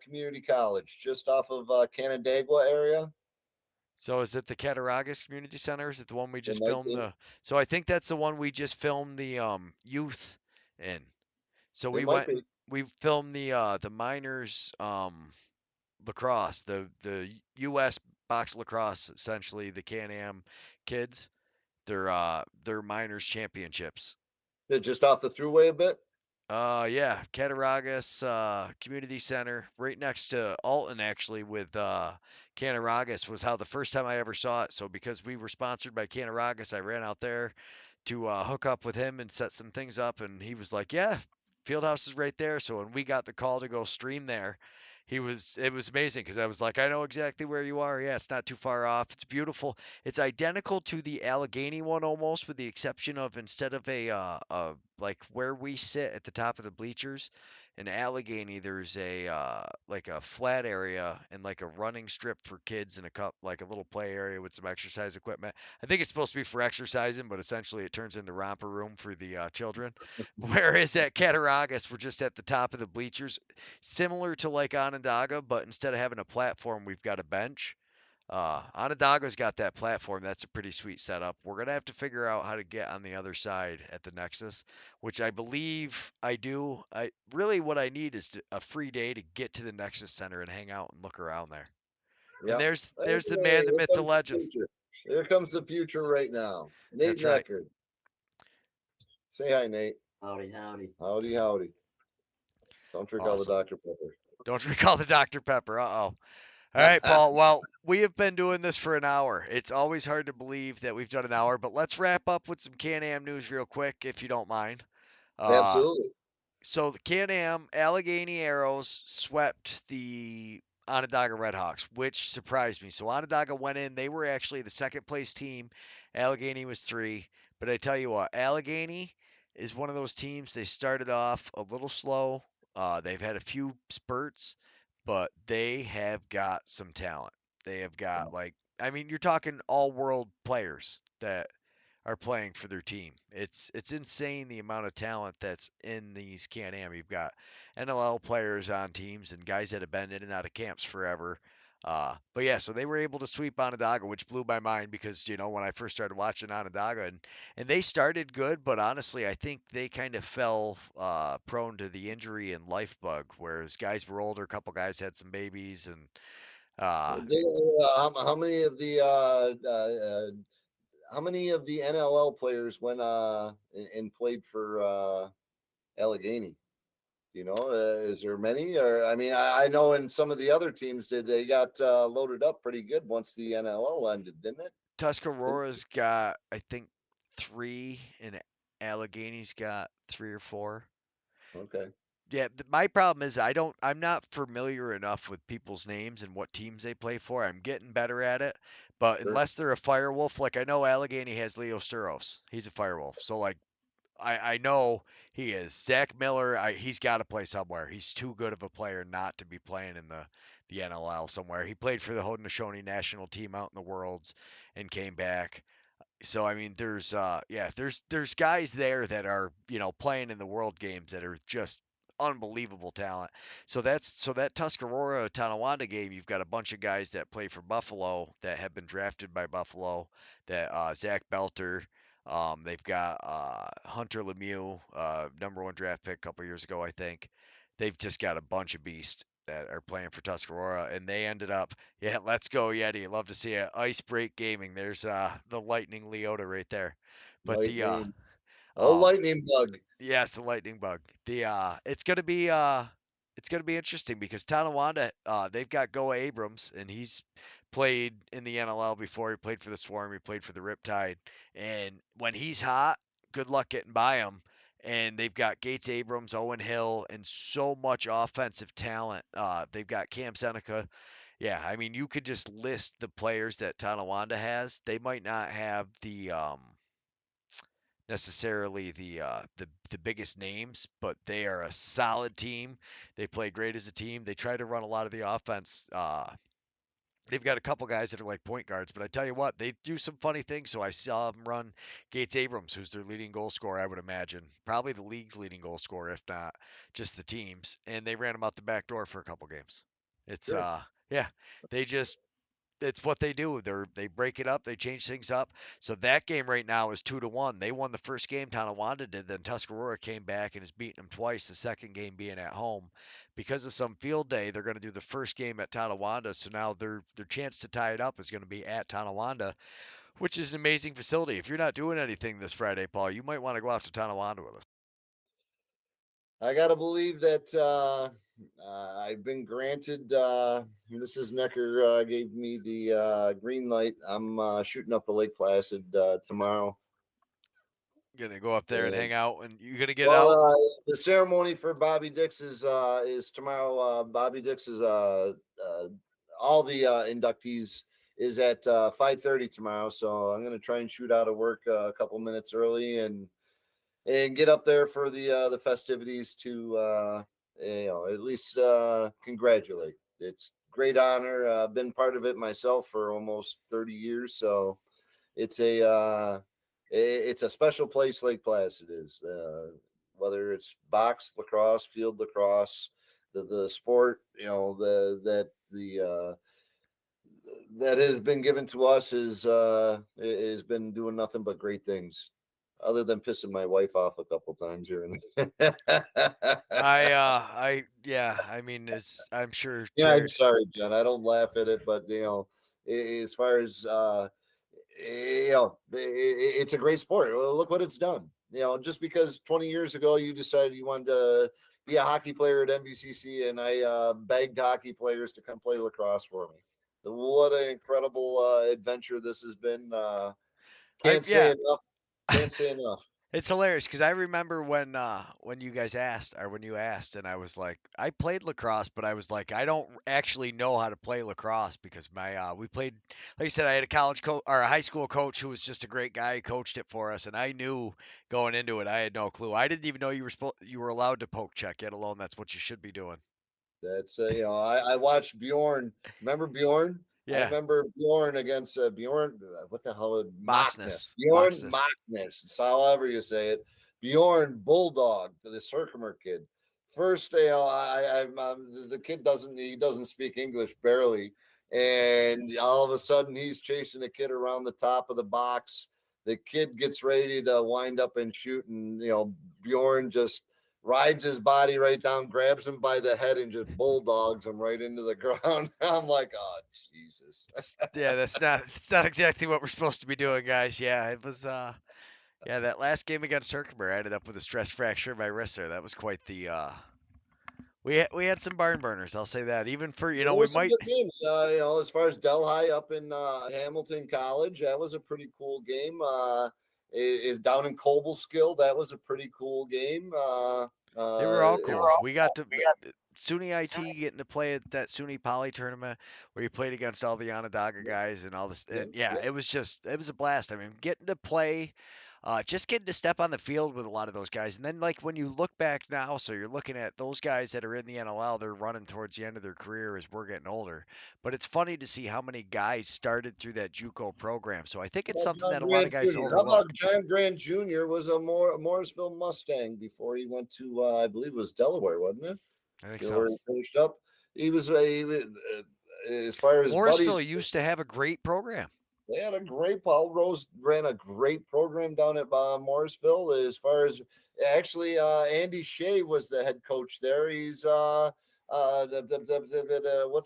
Community College, just off of Canandaigua area. So is it the Cattaraugus Community Center? Is it the one we It just might filmed be. the? So I think that's the one we just filmed the youth in. So It we might went be. and we filmed the minors lacrosse, the U.S. box lacrosse, essentially the Can-Am kids, their minors championships. Just off the throughway a bit. Yeah, Cattaraugus Community Center, right next to Alton, actually, with Cattaraugus was how the first time I ever saw it. So because we were sponsored by Cattaraugus, I ran out there to hook up with him and set some things up, and he was like, "Yeah, Fieldhouse is right there." So when we got the call to go stream there, it was amazing because I was like, "I know exactly where you are. Yeah, it's not too far off. It's beautiful. It's identical to the Allegheny one almost, with the exception of instead of like where we sit at the top of the bleachers." In Allegheny, there's a like a flat area and like a running strip for kids and like a little play area with some exercise equipment. I think it's supposed to be for exercising, but essentially it turns into romper room for the children. Whereas at Cattaraugus, we're just at the top of the bleachers, similar to like Onondaga, but instead of having a platform, we've got a bench. Onondaga's got that platform. That's a pretty sweet setup. We're gonna have to figure out how to get on the other side at the Nexus, which I believe I do. I really what I need is a free day to get to the Nexus Center and hang out and look around there. And Yeah. there's the Hey, man, the here myth, the comes the legend. future. Here comes the future right now. Nate That's right. Necker. Say hi, Nate. Howdy, howdy. Howdy, howdy. Don't drink all the Awesome. Dr. Pepper. Don't recall the Dr. Pepper. Uh-oh. All right, Paul. Well, we have been doing this for an hour. It's always hard to believe that we've done an hour, but let's wrap up with some Can-Am news real quick, if you don't mind. Uh, Absolutely. so the Can-Am Allegheny Arrows swept the Onondaga Redhawks, which surprised me. So Onondaga went in; they were actually the second place team. Allegheny was three. But I tell you what, Allegheny is one of those teams. They started off a little slow. They've had a few spurts, but they have got some talent. They have got I mean, you're talking all-world players that are playing for their team. It's insane the amount of talent that's in these Can-Am. You've got NLL players on teams and guys that have been in and out of camps forever. But yeah, so they were able to sweep Onondaga, which blew my mind because when I first started watching Onondaga and they started good, but honestly, I think they kind of fell prone to the injury and life bug, whereas guys were older. A couple guys had some babies, and uh, How many of the how many of the NLL players went and played for Allegheny? Do you know? Is there many? Or I mean, I know in some of the other teams, did they got loaded up pretty good once the NLL ended, didn't it? Tuscarora's got, I think, three, and Allegheny's got three or four. Okay, Yeah, my problem is I'm not familiar enough with people's names and what teams they play for. I'm getting better at it, but sure, unless they're a firewolf, like I know Allegheny has Leo Sturos. He's a firewolf. So like I know he is. Zach Miller, he's got to play somewhere. He's too good of a player not to be playing in the NLL somewhere. He played for the Haudenosaunee national team out in the Worlds and came back. So I mean, there's guys there that are playing in the World Games that are just unbelievable talent. So that Tuscarora Tonawanda game, you've got a bunch of guys that play for Buffalo that have been drafted by Buffalo. That Zach Belter. They've got Hunter Lemieux, number one draft pick a couple years ago, I think. They've just got a bunch of beasts that are playing for Tuscarora, and they ended up, yeah, let's go Yeti. Love to see it. Ice Break Gaming. There's the Lightning Leota right there. But lightning. Oh, um, lightning bug. yes, the lightning bug. It's gonna be interesting because Tonawanda, they've got Goa Abrams, and he's played in the NLL before. He played for the Swarm, he played for the Riptide, and when he's hot, good luck getting by him. And they've got Gates Abrams, Owen Hill, and so much offensive talent. They've got Cam Seneca. Yeah, I mean, you could just list the players that Tonawanda has. They might not have the necessarily the biggest names, but they are a solid team. They play great as a team. They try to run a lot of the offense. They've got a couple guys that are like point guards, but I tell you what, they do some funny things. So I saw them run Gates Abrams, who's their leading goal scorer, I would imagine, probably the league's leading goal scorer, if not just the team's. And they ran him out the back door for a couple games. It's Sure. yeah, they just it's what they do. They break it up, they change things up. So that game right now is 2-1. They won the first game, Tonawanda did. Then Tuscarora came back and has beaten them twice. The second game being at home, because of some field day. They're going to do the first game at Tonawanda. So now their chance to tie it up is going to be at Tonawanda, which is an amazing facility. If you're not doing anything this Friday, Paul, you might want to go out to Tonawanda with us. I gotta believe that I've been granted. Mrs. Necker gave me the green light. I'm shooting up the Lake Placid tomorrow. Gonna go up there and And, hang out, and you're gonna get well, out. the ceremony for Bobby Dix is tomorrow. Bobby Dix is all the inductees is at 5:30 tomorrow. So I'm gonna try and shoot out of work a couple minutes early and get up there for the festivities to at least congratulate. It's great honor. I've been part of it myself for almost 30 years, so it's it's a special place. Lake Placid is, whether it's box lacrosse, field lacrosse, the sport, that has been given to us is has been doing nothing but great things, other than pissing my wife off a couple times here and Yeah, I mean, it's I'm sure yeah, I'm Jared. sorry, John. I don't laugh at it, but as far as it's a great sport. Well, look what it's done. Just because 20 years ago you decided you wanted to be a hockey player at NBCC, and I begged hockey players to come play lacrosse for me. What an incredible adventure this has been. I Can't say yeah, enough. Can't say enough. it's hilarious because I remember when you guys asked or when you asked, and I was like, I played lacrosse, but I was like, I don't actually know how to play lacrosse because my we played, like I said, I had a college coach or a high school coach who was just a great guy. He coached it for us, and I knew going into it, I had no clue. I didn't even know you were allowed to poke check, yet alone that's what you should be doing. That's I watched Bjorn. Remember Bjorn? I Yeah, remember Bjorn against Bjorn. What the hell? Mockness. Moxness, Bjorn Moxness. Mockness. It's however you say it. Bjorn Bulldog, this Herkimer kid. First, the kid doesn't speak English barely, and all of a sudden he's chasing a kid around the top of the box. The kid gets ready to wind up and shoot, and Bjorn just rides his body right down, grabs him by the head, and just bulldogs him right into the ground. I'm like, oh Jesus. Yeah, it's not exactly what we're supposed to be doing, guys. Yeah, it was yeah, that last game against Herkimer, I ended up with a stress fracture in my wrist there. That was quite the we had some barn burners, I'll say that. Even for, There were we some might good games. As far as Delhi up in Hamilton College, that was a pretty cool game. Is down in Cobleskill, that was a pretty cool game. they were all It was cool. We got to SUNY IT getting to play at that SUNY Poly tournament where you played against all the Onondaga guys and all this. yeah, And yeah, yeah. it was a blast. I mean, getting to play, just getting to step on the field with a lot of those guys. And then, like, when you look back now, so you're looking at those guys that are in the NLL, they're running towards the end of their career as we're getting older. But it's funny to see how many guys started through that JUCO program. So I think How it's about something John that a lot of Grant guys Jr.? How about overlook. John Grant Jr. was a Morrisville Mustang before he went to I believe it was Delaware, wasn't it? I think so. Where he finished up. As far as Morrisville buddies. used to have a great program. They had a great Paul Rose ran a great program down at Morrisville. As far as actually, Andy Shea was the head coach there. He's what's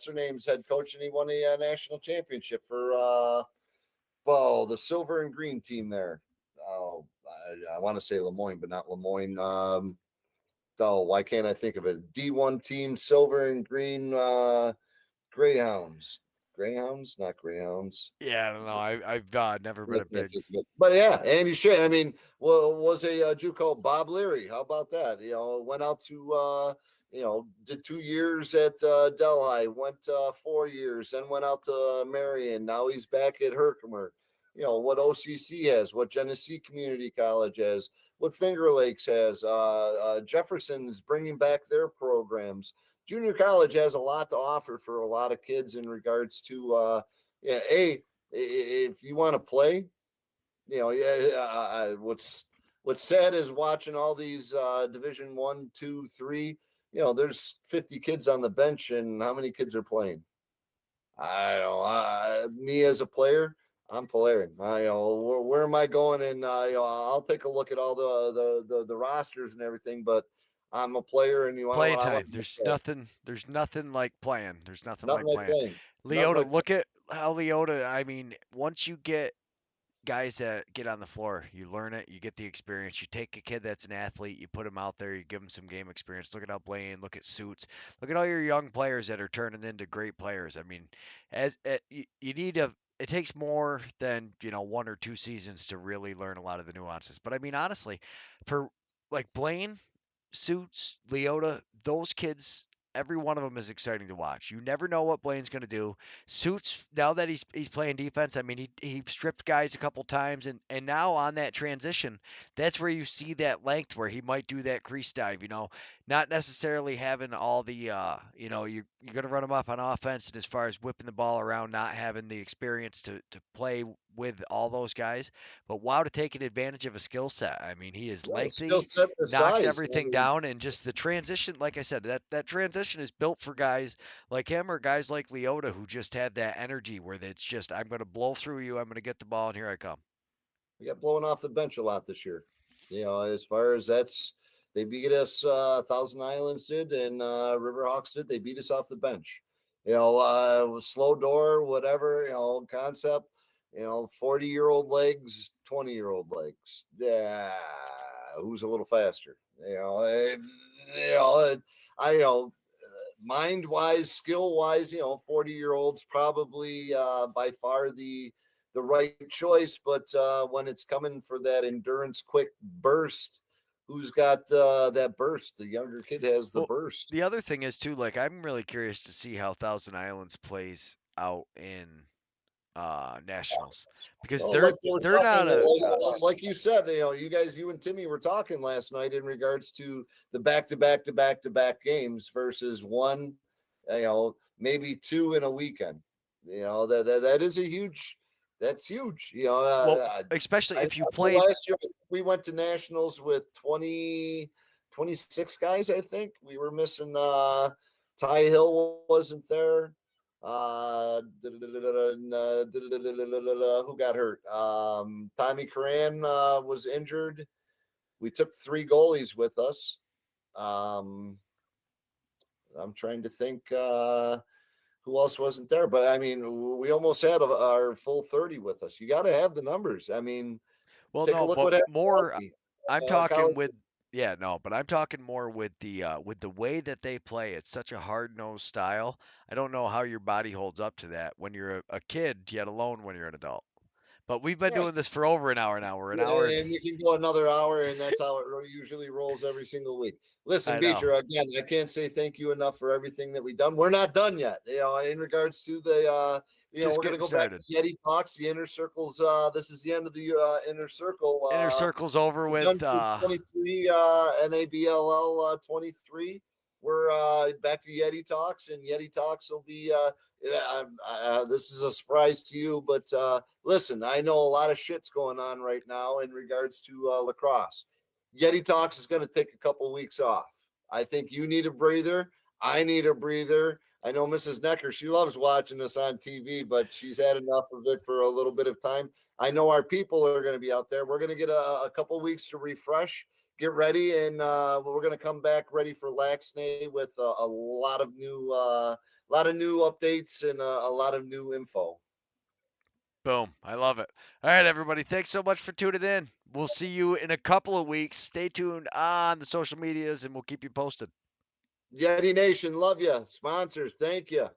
her name's head coach, and he won a national championship for the silver and green team there. Oh, I want to say Lemoyne, but not Lemoyne. Oh, why can't I think of it? D1 team, silver and green, Greyhounds. Greyhounds, not Greyhounds. Yeah, I don't know. I've never I been a can't big. think of it. But yeah, Andy Shea. I mean, well, was a JUCO Bob Leary. How about that? Went out to did 2 years at Delhi, went 4 years, then went out to Marion. Now he's back at Herkimer. What OCC has, what Genesee Community College has, what Finger Lakes has. Jefferson's bringing back their programs. Junior college has a lot to offer for a lot of kids in regards to yeah, if you want to play, what's sad is watching all these Division 1, 2, 3. There's 50 kids on the bench, and how many kids are playing? I don't know. Me as a player, I'm playing. Where am I going? And I'll take a look at all the rosters and everything, but I'm a player, and you want to. Playing I want time. to play. There's nothing like playing. There's nothing Nothing like like playing. playing. Nothing Leota, like look at how Leota, I mean, once you get guys that get on the floor, you learn it, you get the experience. You take a kid that's an athlete, you put him out there, you give him some game experience. Look at how Blaine, look at Suits, look at all your young players that are turning into great players. I mean, you need a it takes more than, 1 or 2 seasons to really learn a lot of the nuances. But I mean, honestly, for like Blaine, Suits, Leota, those kids, every one of them is exciting to watch. You never know what Blaine's going to do. Suits, now that he's playing defense, I mean, he stripped guys a couple times, and now on that transition, that's where you see that length where he might do that crease dive. Not necessarily having all the you're going to run him up on offense, and as far as whipping the ball around, not having the experience to play with all those guys, but wow, to taking advantage of a skill set. I mean, he is skill lengthy, set and knocks size. I everything mean, down, and just the transition, like I said, that transition is built for guys like him or guys like Leota who just have that energy where it's just, I'm going to blow through you, I'm going to get the ball, and here I come. we got blown off the bench a lot this year. As far as they beat us. Thousand Islands did, and Riverhawks did. They beat us off the bench. Slow door, whatever. Concept. 40-year-old legs, 20-year-old legs. Yeah, who's a little faster. You know, I mind wise, skill wise, 40-year-olds probably by far the right choice. But when it's coming for that endurance, quick burst, who's got that burst? The younger kid has the Well, burst. the other thing is too, like I'm really curious to see how Thousand Islands plays out in nationals because Well, like we were they're talking, not a like you said, you guys, you and Timmy were talking last night in regards to the back-to-back games versus one, maybe two in a weekend. That is a huge. That's huge. well, especially I if you remember played. last year we went to nationals with 26 guys. I think we were missing. Ty Hill wasn't there. Who got hurt? Tommy Coran was injured. We took 3 goalies with us. Um, I'm trying to think who else wasn't there, but I mean, we almost had our full 30 with us. You got to have the numbers. I mean, Well, take a no, look but what happened to more. hockey. I'm talking College. with. Yeah, no, but I'm talking more with the way that they play. It's such a hard-nosed style. I don't know how your body holds up to that when you're a kid, yet alone when you're an adult. But we've been Yeah, doing this for over an hour now. We're an hour and and you can go another hour, and that's how it usually rolls every single week. Listen, I know. Beecher, again, I can't say thank you enough for everything that we've done. We're not done yet. In regards to the, Just we're going to getting go back started. to Yeti Talks, the Inner Circles. This is the end of the Inner Circle. Inner circle's over We're done with for 23, NABLL 23. We're back to Yeti Talks, and Yeti Talks will be. This is a surprise to you, but listen, I know a lot of shit's going on right now in regards to lacrosse. Yeti Talks is going to take a couple weeks off. I think you need a breather. I need a breather. I know Mrs. Necker, she loves watching us on TV, but she's had enough of it for a little bit of time. I know our people are going to be out there. We're going to get a couple weeks to refresh, get ready, and we're going to come back ready for Laxnay with a lot of new updates and a lot of new info. boom. I love it. All right, everybody. Thanks so much for tuning in. We'll see you in a couple of weeks. Stay tuned on the social medias and we'll keep you posted. Yeti Nation, love you. Sponsors, thank you.